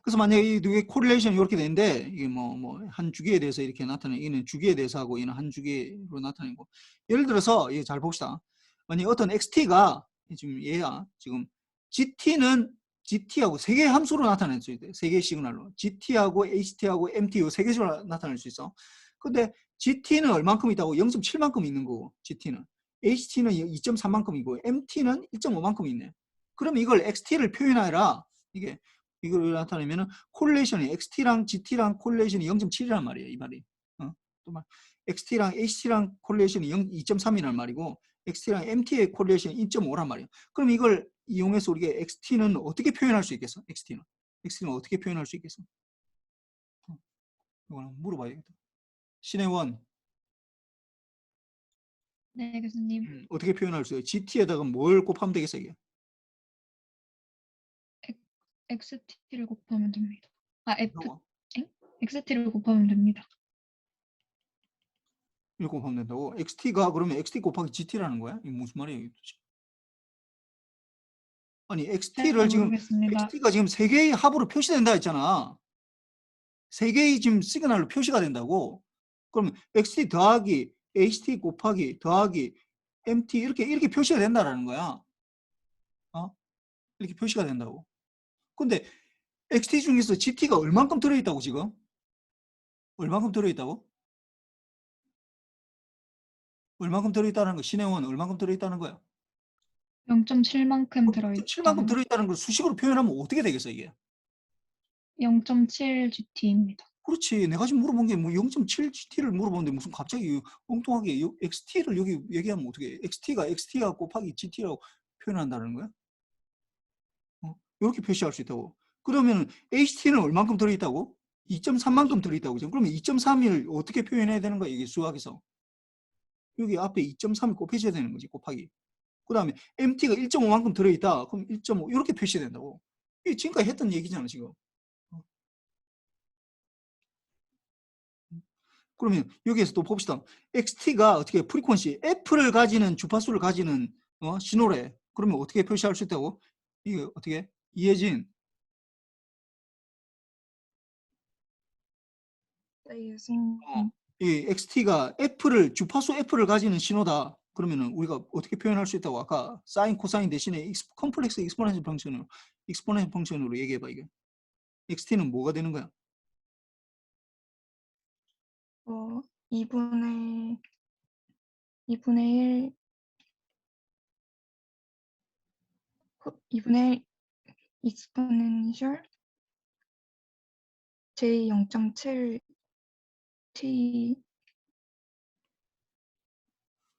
그래서 만약에 이게 코릴레이션이 이렇게 되는데, 이게 뭐 한 주기에 대해서 이렇게 나타내, 이는 주기에 대해서 하고 이는 한 주기로 나타내고. 예를 들어서 이게 잘 봅시다. 만약에 어떤 XT가 지금 얘야, 지금 GT하고 세 개의 함수로 나타낼 수 있대. 세 개의 시그널로. GT하고 HT하고 MT 요 세 개로 나타낼 수 있어. 근데 GT는 얼만큼 있다고? 0.7만큼 있는 거고, GT는. HT는 2.3만큼이고, MT는 1.5만큼 있네. 그럼 이걸 XT를 표현하라. 이게 이걸 왜 나타내면은 콜레이션이 XT랑 GT랑 콜레이션이 0.7이란 말이에요. 이 말이. 또 말 XT랑 HT랑 콜레이션이 2.3이란 말이고 XT랑 MT의 콜레이션이 2.5란 말이에요. 그럼 이걸 이용해서 우리가 XT는 어떻게 표현할 수 있겠어? XT는 어떻게 표현할 수 있겠어? 이거는 물어봐야겠다. 신혜원 네, 교수님. 어떻게 표현할 수 있어요? GT에다가 뭘 곱하면 되겠어 이게? XT를 곱하면 됩니다. 아, 이거 XT를 곱하면 됩니다. 이거 곱하면 된다고? XT가 그러면 XT 곱하기 GT라는 거야? 이게 무슨 말이에요? 이게 도대체? 아니 잘 XT를 지금 모르겠습니다. XT가 지금 세 개의 합으로 표시된다 했잖아. 세 개의 지금 시그널로 표시가 된다고. 그러면 XT 더하기 HT 곱하기 더하기 MT 이렇게 표시가 된다라는 거야. 이렇게 표시가 된다고. 근데 XT 중에서 GT가 얼만큼 들어있다고 지금? 얼만큼 들어있다고? 얼만큼 들어있다는 거? 신혜원 얼만큼 들어있다는 거야? 0.7만큼 7만큼 들어있다는 들어있다는 걸 수식으로 표현하면 어떻게 되겠어 이게? 0.7 GT입니다. 그렇지. 내가 지금 물어본 게 뭐 0.7 GT를 물어보는데 무슨 갑자기 엉뚱하게 XT를 여기 얘기하면 어떻게 해? XT가 곱하기 GT라고 표현한다는 거야? 이렇게 표시할 수 있다고. 그러면 HT는 얼만큼 들어있다고? 2.3만큼 들어있다고. 그러면 2.3을 어떻게 표현해야 되는 거야? 이게 수학에서. 여기 앞에 2.3을 곱해줘야 되는 거지. 곱하기. 그 다음에 MT가 1.5만큼 들어있다. 그럼 1.5 이렇게 표시된다고. 이게 지금까지 했던 얘기잖아 지금. 그러면 여기에서 또 봅시다. XT가 어떻게 프리퀀시 F를 가지는 주파수를 가지는 신호래. 그러면 어떻게 표시할 수 있다고? 이게 어떻게? 이해진. 네, 교수님. 이 XT가 주파수 F를 가지는 신호다. 그러면은 우리가 어떻게 표현할 수 있다고? 아까 사인, 코사인 대신에 컴플렉스 익스포넨셜 펑션으로 얘기해봐 이게. XT는 뭐가 되는 거야? 2분의 1 익스포넨셜 J 0.7 T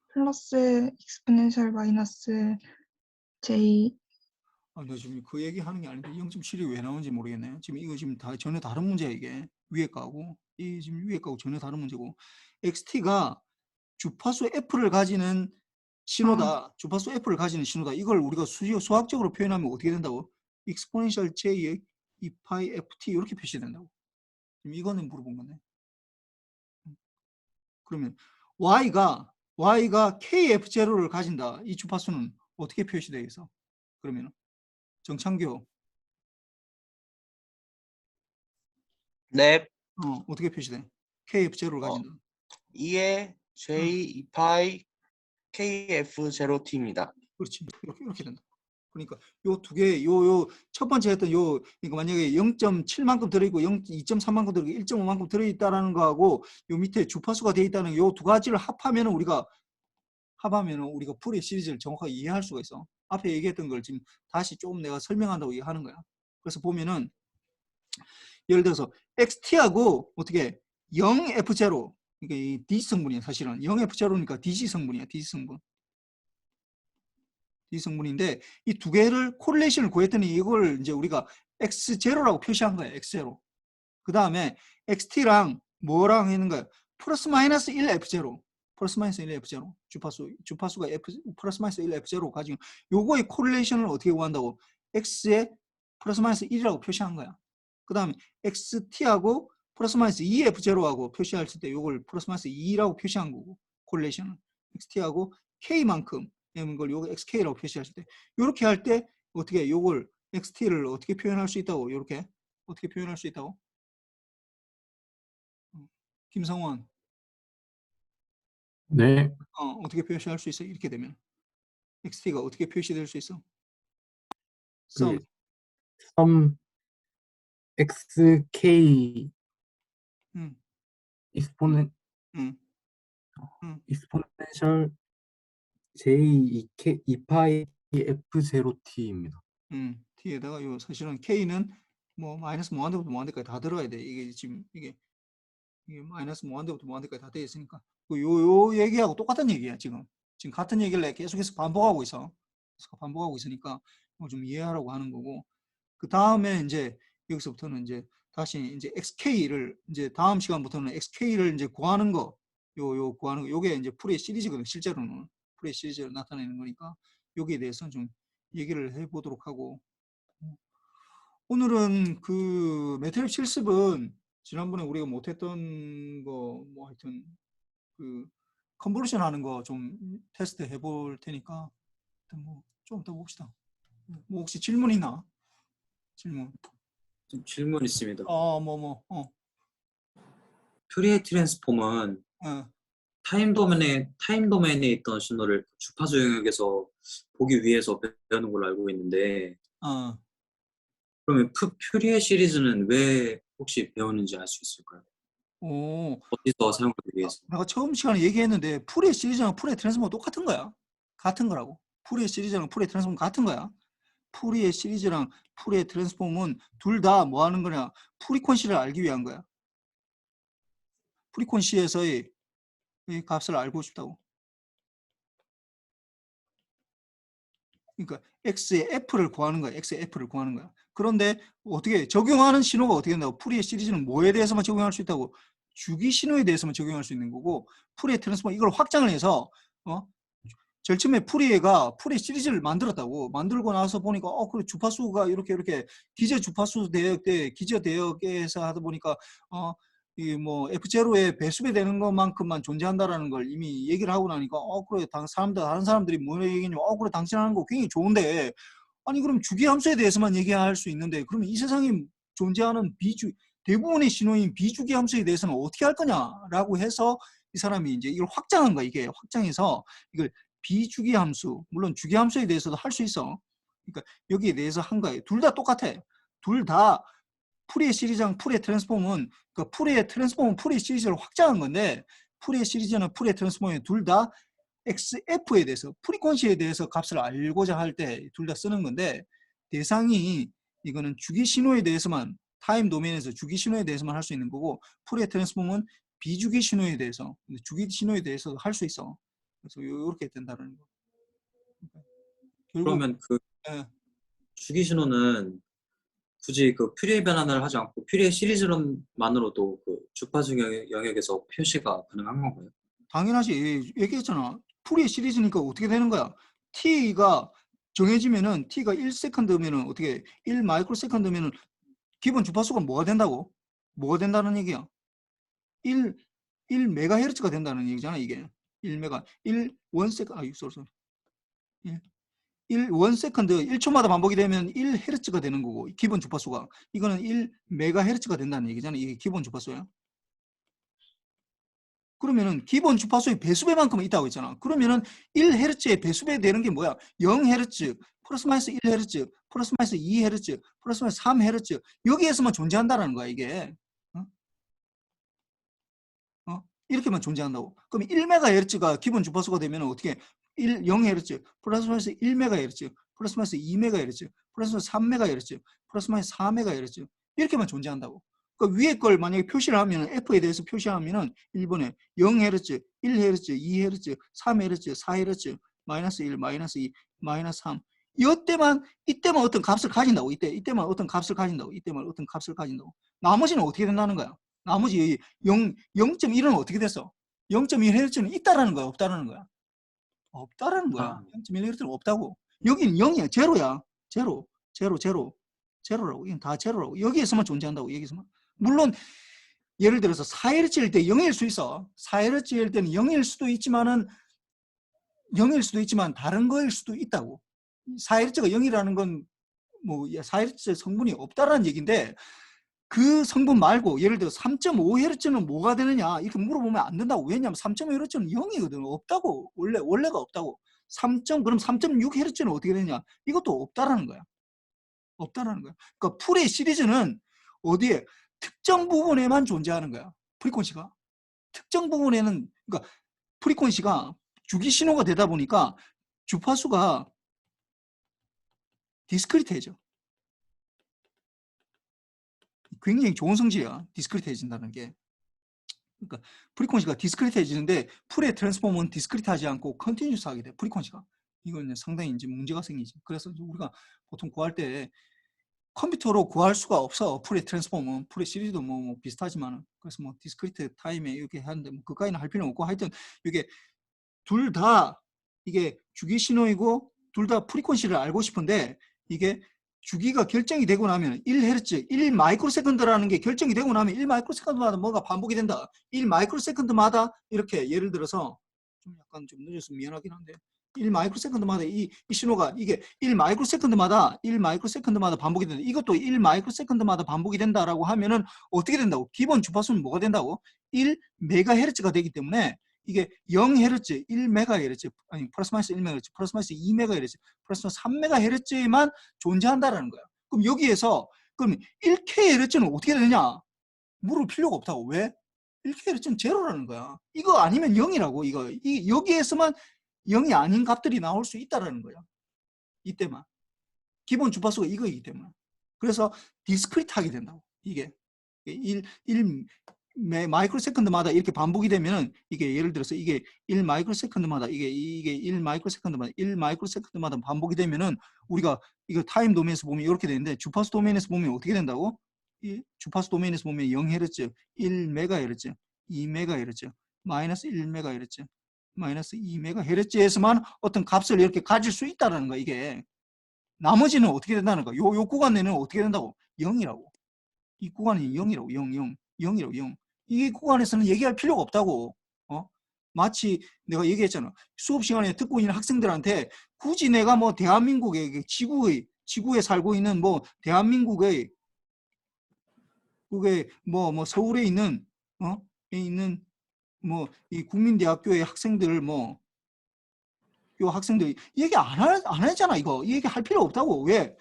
플러스 익스포넨셜 마이너스 J. 나 지금 그 얘기 하는 게 아닌데 0.7이 왜 나오는지 모르겠네. 지금 이거 지금 전혀 다른 문제야 이게. 위에 거하고 이 지금 위에 거하고 전혀 다른 문제고. XT가 주파수 F를 가지는 신호다. 주파수 F를 가지는 신호다. 이걸 우리가 수학적으로 표현하면 어떻게 된다고? 익스포넨셜 J의 2파이 FT 이렇게 표시된다고. 지금 이거는 물어본 거네. 그러면 Y가 KF0를 가진다. 이 주파수는 어떻게 표시되겠어? 그러면 정창교 네, 어떻게 표시돼? KF0를 어, 가진다. 2에 J 2파이 KF0T입니다. 그렇지. 이렇게 된다. 그러니까 요 두 개, 요 첫 번째 했던 그러니까 만약에 0.7만큼 들어있고 2.3만큼 들어있고 1.5만큼 들어있다라는 거하고 요 밑에 주파수가 되어 있다는 요 두 가지를 합하면은 우리가 풀의 시리즈를 정확하게 이해할 수가 있어. 앞에 얘기했던 걸 지금 다시 조금 내가 설명한다고 얘기하는 거야. 그래서 보면은 예를 들어서 XT하고 어떻게 0F0 그러니까 이 DC 성분이야 사실은 0F0니까 DC 성분이야 DC 성분. 성분인데 이 두 개를 코릴레이션을 구했더니 이걸 이제 우리가 X0라고 표시한 거예요. X0. 그 다음에 XT랑 뭐랑 있는 거야? 플러스 마이너스 1F0. 플러스 마이너스 1F0. 주파수가 플러스 마이너스 1F0 가지고 요거의 코릴레이션을 어떻게 구한다고? X에 플러스 마이너스 1이라고 표시한 거야. 그 다음에 XT하고 플러스 마이너스 2F0하고 표시할 때 요걸 플러스 마이너스 2라고 표시한 거고 코릴레이션은 XT하고 K만큼 걸 요거 XK라고 표시하실 때 요렇게 할 때 어떻게 요걸 XT를 어떻게 표현할 수 있다고 요렇게 어떻게 표현할 수 있다고 김성원 네, 어떻게 표시할 수 있어 이렇게 되면 XT가 어떻게 표시될 수 있어 그 sum xk 음, 익스포넨 음, 익스포넨셜 j 2파이 f0t입니다. T에다가 요 사실은 K는 뭐 마이너스 무한대부터 무한대까지 다 들어가야 돼. 이게 지금 이게 마이너스 무한대부터 무한대까지 다 되어 있으니까 요 얘기하고 똑같은 얘기야 지금. 지금 같은 얘기를 계속해서 반복하고 있어. 반복하고 있으니까 좀 이해하라고 하는 거고. 그 다음에 이제 여기서부터는 이제 다시 이제 xk를 이제 다음 시간부터는 xk를 이제 구하는 거, 요 구하는 거, 요게 이제 풀이의 시리즈거든. 실제로는 풀이의 시리즈를 나타내는 거니까 여기에 대해서 좀 얘기를 해보도록 하고. 오늘은 그 매트릭 실습은 지난번에 우리가 못했던 거 뭐 하여튼 그 컨버루션 하는 거 좀 테스트 해볼 테니까 뭐 좀 더 봅시다. 뭐 혹시 질문 있나? 질문. 좀 질문 있습니다. 퓨리에 트랜스폼은 어. 타임 도메인에 있던 신호를 주파수 영역에서 보기 위해서 배우는 걸로 알고 있는데, 그러면 퓨리에 시리즈는 왜 혹시 배우는지 알 수 있을까요? 어디서 사용하기 위해서? 내가 처음 시간에 얘기했는데 퓨리에 시리즈랑 퓨리에 트랜스폼은 똑같은 거야. 같은 거라고. 퓨리에 시리즈랑 퓨리에 트랜스폼은 같은 거야. 퓨리에 시리즈랑 퓨리에 트랜스폼은 둘 다 뭐 하는 거냐? 프리퀀시를 알기 위한 거야. 프리퀀시에서의 이 값을 알고 싶다고. 그러니까 x의 f를 구하는 거야. x의 f를 구하는 거야. 그런데 어떻게 적용하는 신호가 어떻게 된다고? 퓨리에 시리즈는 뭐에 대해서만 적용할 수 있다고? 주기 신호에 대해서만 적용할 수 있는 거고, 퓨리에 트랜스폼 이걸 확장을 해서 제일 처음에 퓨리에가 퓨리에 시리즈를 만들었다고. 만들고 나서 보니까 그래 주파수가 이렇게 기저 주파수 기저 대역에서 하다 보니까 이 뭐 F0의 배수배 되는 것만큼만 존재한다라는 걸 이미 얘기를 하고 나니까 그래 다른 사람들이 뭐 얘기냐면 그래 당신 하는 거 굉장히 좋은데 아니 그럼 주기 함수에 대해서만 얘기할 수 있는데 그러면 이 세상에 존재하는 대부분의 신호인 비주기 함수에 대해서는 어떻게 할 거냐라고 해서 이 사람이 이제 이걸 확장한 거야. 이게 확장해서 이걸 비주기 함수, 물론 주기 함수에 대해서도 할 수 있어. 그러니까 여기에 대해서 한 거예요. 둘 다 똑같아. 둘 다 퓨리에 시리즈랑 퓨리에 트랜스폼은 퓨리에 트랜스폼은 퓨리에 시리즈를 확장한 건데 퓨리에 시리즈는 퓨리에 트랜스폼이 둘 다 XF에 대해서 프리퀀시에 대해서 값을 알고자 할 때 둘 다 쓰는 건데 대상이 이거는 주기 신호에 대해서만 타임 도메인에서 주기 신호에 대해서만 할 수 있는 거고 퓨리에 트랜스폼은 비주기 신호에 대해서 주기 신호에 대해서 할 수 있어. 그래서 이렇게 된다는 거. 그러면 그 예. 주기 신호는 굳이 그 퓨리에 변환을 하지 않고 퓨리에 시리즈만으로도 그 주파수 영역에서 표시가 가능한 건가요? 당연하지. 얘기했잖아. 퓨리에 시리즈니까 어떻게 되는 거야? t가 정해지면은 t가 1세컨드면은 어떻게 1 마이크로세컨드면은 기본 주파수가 뭐가 된다고? 뭐가 된다는 얘기야? 1 메가헤르츠가 된다는 얘기잖아, 이게. 1메가 1세컨드 1세컨드 1초마다 반복이 되면 1헤르츠가 되는 거고 기본 주파수가 이거는 1 메가헤르츠가 된다는 얘기잖아. 이게 기본 주파수야. 그러면은 기본 주파수의 배수배만큼은 있다고 했잖아. 그러면은 1헤르츠의 배수배 되는 게 뭐야? 0헤르츠, 플러스 마이너스 1헤르츠, 플러스 마이너스 2헤르츠, 플러스 마이너스 3헤르츠 여기에서만 존재한다는 거야, 이게. 이렇게만 존재한다고. 그럼 1메가헤르츠가 기본 주파수가 되면 어떻게 0헤르츠, 플러스 마이너스 1메가헤르츠, 플러스 마이너스 2메가헤르츠, 플러스 마이너스 3메가헤르츠, 플러스 마이너스 4메가헤르츠 이렇게만 존재한다고. 그 위에 걸 만약에 표시를 하면 F에 대해서 표시하면은 1번에 0헤르츠, 1헤르츠, 2헤르츠, 3헤르츠, 4헤르츠, 마이너스 1, 마이너스 2, 마이너스 3 이때만 어떤 값을 가진다고. 이때만 어떤 값을 가진다고. 이때만 어떤 값을 가진다고. 나머지는 어떻게 된다는 거야? 나머지 0.1은 어떻게 됐어? 0.1Hz는 있다라는 거야, 없다라는 거야? 없다라는 거야. 0.1Hz는 없다고. 여기는 0이야, 제로야. 제로라고. 이건 다 제로라고. 여기에서만 존재한다고, 여기서만. 물론 예를 들어서 4Hz일 때 0일 수 있어. 4Hz일 때는 0일 수도 있지만 다른 거일 수도 있다고. 4Hz가 0이라는 건 뭐 4Hz 성분이 없다라는 얘기인데 그 성분 말고 예를 들어 3.5Hz는 뭐가 되느냐 이렇게 물어보면 안 된다고. 왜냐하면 3.5Hz는 0이거든. 없다고. 원래가 없다고. 그럼 3.6Hz는 어떻게 되느냐? 이것도 없다라는 거야. 없다라는 거야. 그러니까 퓨리에 시리즈는 어디에? 특정 부분에만 존재하는 거야. 프리퀀시가. 특정 부분에는 그러니까 프리퀀시가 주기 신호가 되다 보니까 주파수가 디스크리트해져. 굉장히 좋은 성질이야. 디스크리트해진다는 게. 그러니까 프리퀀시가 디스크리트해지는데 풀의 트랜스폼은 디스크리트하지 않고 컨티뉴스하게 돼. 프리퀀시가. 이건 상당히 이제 문제가 생기지. 그래서 우리가 보통 구할 때 컴퓨터로 구할 수가 없어. 풀의 트랜스폼은. 풀의 시리즈도 뭐 비슷하지만. 그래서 뭐 디스크리트 타임에 이렇게 하는데 뭐 그까지는 할 필요는 없고 하여튼 이게 둘 다 이게 주기 신호이고 둘 다 프리퀀시를 알고 싶은데 이게 주기가 결정이 되고 나면 1Hz, 1마이크로세컨드라는 게 결정이 되고 나면 1마이크로세컨드마다 뭐가 반복이 된다. 1마이크로세컨드마다 이렇게 예를 들어서 좀 약간 좀 늦어서 미안하긴 한데 1마이크로세컨드마다 이 신호가 이게 1마이크로세컨드마다 반복이 된다. 이것도 1마이크로세컨드마다 반복이 된다라고 하면은 어떻게 된다고? 기본 주파수는 뭐가 된다고? 1메가헤르츠가 되기 때문에 이게 0Hz, 1MHz, 아니 플러스 마이너스 1MHz, 플러스 마이너스 2MHz, 플러스 3MHz만 존재한다라는 거야. 그럼 여기에서 그럼 1kHz는 어떻게 되느냐? 물을 필요가 없다고. 왜? 1kHz는 제로라는 거야. 이거 아니면 0이라고. 이거 여기에서만 0이 아닌 값들이 나올 수 있다라는 거야. 이때만. 기본 주파수가 이거이기 때문에. 그래서 디스크리트하게 된다고. 이게 1 마이크로세컨드마다 이렇게 반복이 되면은 이게 예를 들어서 이게 1마이크로세컨드마다 이게 1마이크로세컨드마다 반복이 되면은 우리가 이거 타임 도메인에서 보면 이렇게 되는데 주파수 도메인에서 보면 어떻게 된다고? 이 주파수 도메인에서 보면 0Hz, 1MHz, 2MHz, 마이너스 1MHz, 마이너스 2MHz에서만 어떤 값을 이렇게 가질 수 있다는 거야. 이게 나머지는 어떻게 된다는 거야. 요 구간 내는 어떻게 된다고? 0이라고. 이 구간이 0이라고. 0이라고. 0. 이 구간에서는 얘기할 필요가 없다고. 마치 내가 얘기했잖아. 수업 시간에 듣고 있는 학생들한테 굳이 내가 뭐 대한민국의 지구에 살고 있는 뭐 대한민국의 그게 뭐 서울에 있는 뭐 이 국민대학교의 학생들 요 학생들 얘기 안 하잖아. 이거 이 얘기 할 필요 없다고. 왜?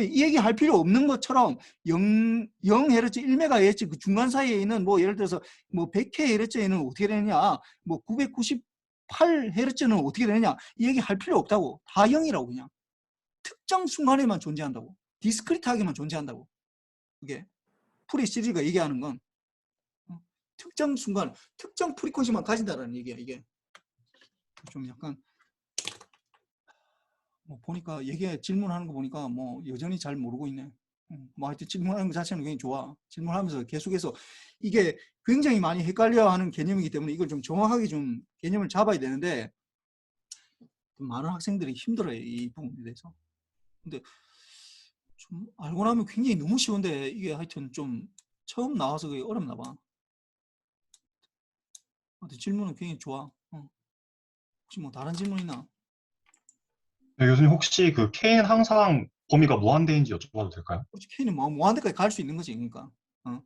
이 얘기 할 필요 없는 것처럼 0Hz, 1MHz 그 중간 사이에 있는 뭐 예를 들어서 뭐 100Hz에는 어떻게 되느냐, 뭐 998Hz는 어떻게 되느냐 이 얘기 할 필요 없다고. 다 0이라고 그냥. 특정 순간에만 존재한다고. 디스크리트하게만 존재한다고. 그게 풀이 시리즈가 얘기하는 건 특정 순간, 특정 프리퀀시만 가진다라는 얘기야. 이게 좀 약간 뭐 보니까 질문하는 거 보니까 뭐 여전히 잘 모르고 있네. 뭐 하여튼 질문하는 것 자체는 굉장히 좋아. 질문하면서 계속해서 이게 굉장히 많이 헷갈려하는 개념이기 때문에 이걸 좀 정확하게 좀 개념을 잡아야 되는데 많은 학생들이 힘들어요. 이 부분에 대해서. 근데 좀 알고 나면 굉장히 너무 쉬운데 이게 하여튼 좀 처음 나와서 그게 어렵나 봐. 질문은 굉장히 좋아. 혹시 뭐 다른 질문 있나? 네, 교수님 혹시 그 K는 항상 범위가 무한대인지 여쭤봐도 될까요? 그렇지. K는 뭐 무한대까지 갈 수 있는 거지. 그러니까. 근데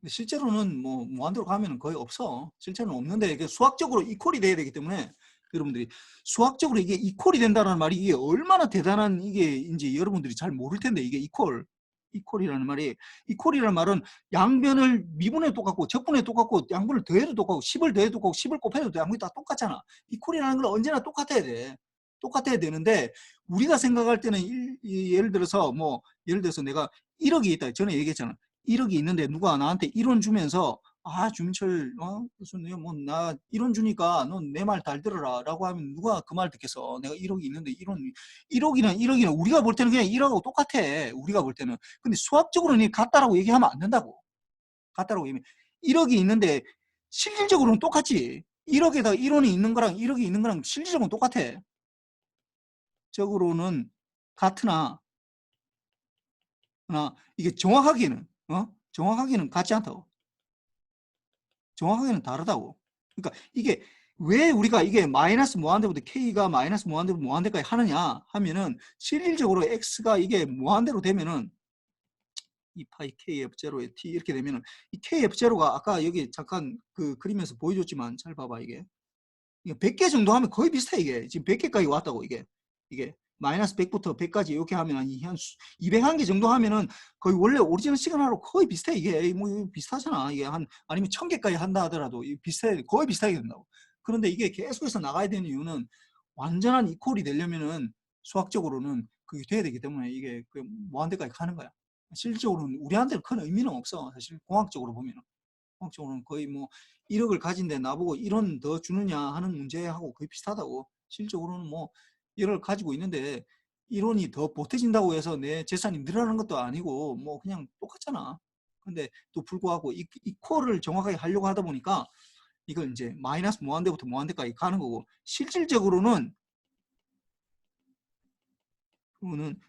실제로는 뭐 무한대로 가면은 거의 없어. 실제로는 없는데 이게 수학적으로 이퀄이 돼야 되기 때문에 여러분들이 수학적으로 이게 이퀄이 된다는 말이 이게 얼마나 대단한 이게인지 여러분들이 잘 모를 텐데 이게 이퀄이라는 말이 이퀄이라는 말은 양변을 미분해도 똑같고 적분해도 똑같고 양분을 더해도 똑같고 10을 더해도 똑같고 10을 곱해도 양분이 다 똑같잖아. 이퀄이라는 건 언제나 똑같아야 돼. 똑같아야 되는데 우리가 생각할 때는 예를 들어서 내가 1억이 있다. 전에 얘기했잖아. 1억이 있는데 누가 나한테 1원 주면서 주민철 무슨 나 1원 주니까 넌 내 말 잘 들어라 라고 하면 누가 그 말 듣겠어. 내가 1억이 있는데 1억이나 우리가 볼 때는 그냥 1억하고 똑같아. 우리가 볼 때는. 근데 수학적으로는 같다라고 얘기하면 안 된다고. 같다라고 얘기하면 1억이 있는데 실질적으로는 똑같지. 1억에다 1원이 있는 거랑 1억이 있는 거랑 실질적으로는 똑같아. 적으로는 같으나 이게 정확하게는 같지 않다고. 정확하게는 다르다고. 그러니까 이게 왜 우리가 이게 마이너스 무한대부터 K가 마이너스 무한대부터 무한대까지 하느냐 하면은 실질적으로 X가 이게 무한대로 되면은 이 파이 KF0에 T 이렇게 되면은 이 KF0가 아까 여기 잠깐 그 그림에서 보여줬지만 잘 봐봐. 이게 100개 정도 하면 거의 비슷해. 이게 지금 100개까지 왔다고. 이게 마이너스 100부터 100까지 이렇게 하면 한 201개 정도 하면은 거의 원래 오리지널 시그널하고 거의 비슷해. 이게 뭐 비슷하잖아. 이게 아니면 1000개까지 한다 하더라도 비슷해. 거의 비슷하게 된다고. 그런데 이게 계속해서 나가야 되는 이유는 완전한 이퀄이 되려면은 수학적으로는 그게 돼야 되기 때문에 이게 무한대까지 가는 거야. 실질적으로는 우리한테는 큰 의미는 없어. 사실 공학적으로 보면은. 공학적으로는 거의 뭐 1억을 가진데 나보고 1원 더 주느냐 하는 문제하고 거의 비슷하다고. 실질적으로는 뭐 1억을 가지고 있는데 1원이 더 보태진다고 해서 내 재산이 늘어나는 것도 아니고 뭐 그냥 똑같잖아. 근데 또 불구하고 이 콜을 정확하게 하려고 하다 보니까 이걸 이제 마이너스 무한대부터 무한대까지 가는 거고, 실질적으로는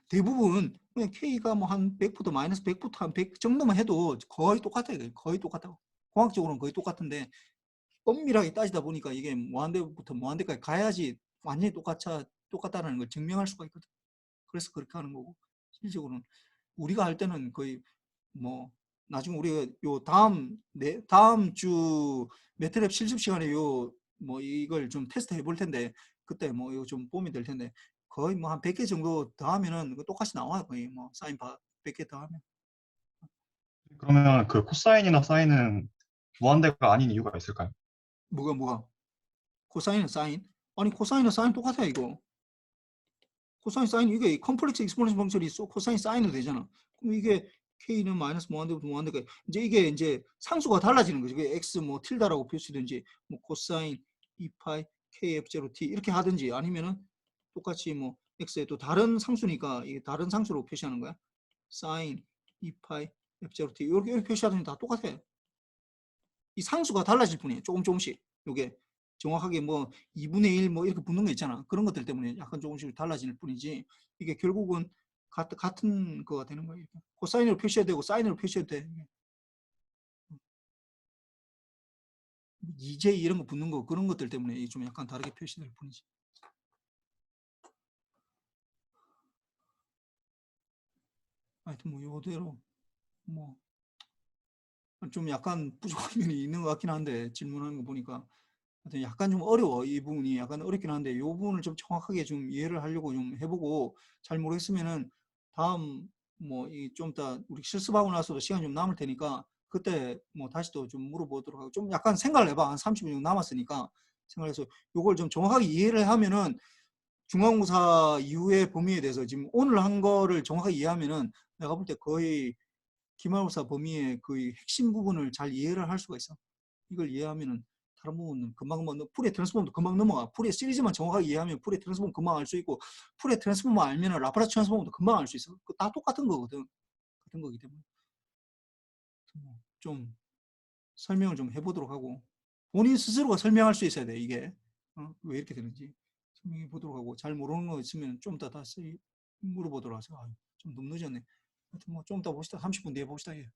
대부분 그냥 K가 뭐 한 100부터 마이너스 100부터 한 100 정도만 해도 거의 똑같아요. 거의 똑같다고. 공학적으로는 거의 똑같은데 엄밀하게 따지다 보니까 이게 무한대부터 무한대까지 가야지 완전히 똑같다는 걸 증명할 수가 있거든. 그래서 그렇게 하는 거고, 실질적으로는 우리가 할 때는 거의 뭐 나중에 우리가 요 다음 주 매트랩 실습 시간에 요 뭐 이걸 좀 테스트 해볼 텐데, 그때 뭐 이거 좀 보면 될 텐데 거의 뭐 한 100개 정도 더 하면은 똑같이 나와요. 거의 뭐 사인 100개 더 하면. 그러면 그 코사인이나 사인은 무한대가 아닌 이유가 있을까요? 뭐가 코사인은 사인? 아니 코사인은 사인 똑같아 이거. 코사인 사인 이게 컴플렉스 익스포넨셜 펑션이 코사인 사인으로 되잖아. 그럼 이게 K는 마이너스 무한대부터 무한대까지 이제 이게 상수가 달라지는 거죠. 이게 X 뭐 틸다라고 표시든지 뭐 코사인 2파이 KF0T 이렇게 하든지, 아니면은 똑같이 뭐 X에 또 다른 상수니까 이게 다른 상수로 표시하는 거야. 사인 2파이 F0T 이렇게 표시하든지 다 똑같아. 이 상수가 달라질 뿐이에요. 조금씩. 이게 정확하게 뭐 2분의 1 뭐 이렇게 붙는 거 있잖아. 그런 것들 때문에 약간 조금씩 달라질 뿐이지 이게 결국은 같은 거가 되는 거예요. 코사인으로 표시해도 되고 사인으로 표시해도 돼. EJ 이런 거 붙는 거 그런 것들 때문에 좀 약간 다르게 표시될 뿐이지. 하여튼 뭐 이대로 뭐 좀 약간 부족한 면이 있는 것 같긴 한데, 질문하는 거 보니까 하여튼 약간 좀 어려워. 이 부분이 약간 어렵긴 한데 이 부분을 좀 정확하게 좀 이해를 하려고 좀 해보고, 잘 모르겠으면은 다음 뭐 이 좀 이따 우리 실습하고 나서도 시간 좀 남을 테니까 그때 뭐 다시 또 좀 물어보도록 하고, 좀 약간 생각을 해봐. 한 30분 정도 남았으니까 생각해서 요걸 좀 정확하게 이해를 하면은 중간고사 이후의 범위에 대해서 지금 오늘 한 거를 정확하게 이해하면은 내가 볼 때 거의 기말고사 범위의 그 핵심 부분을 잘 이해를 할 수가 있어. 이걸 이해하면은 다른 부분은 금방 풀의 트랜스폼도 금방 넘어가. 풀의 시리즈만 정확하게 이해하면 풀의 트랜스폼 금방 알 수 있고, 풀의 트랜스폼만 알면은 라프라스 트랜스폼도 금방 알 수 있어. 다 똑같은 거거든. 같은 거기 때문에 좀 설명을 좀 해보도록 하고, 본인 스스로가 설명할 수 있어야 돼. 이게 왜 이렇게 되는지 설명해 보도록 하고, 잘 모르는 거 있으면 좀 이따 다시 물어보도록 하세요. 좀 너무 늦었네. 하여튼 뭐 좀 이따 봅시다. 30분 뒤에 봅시다. 예.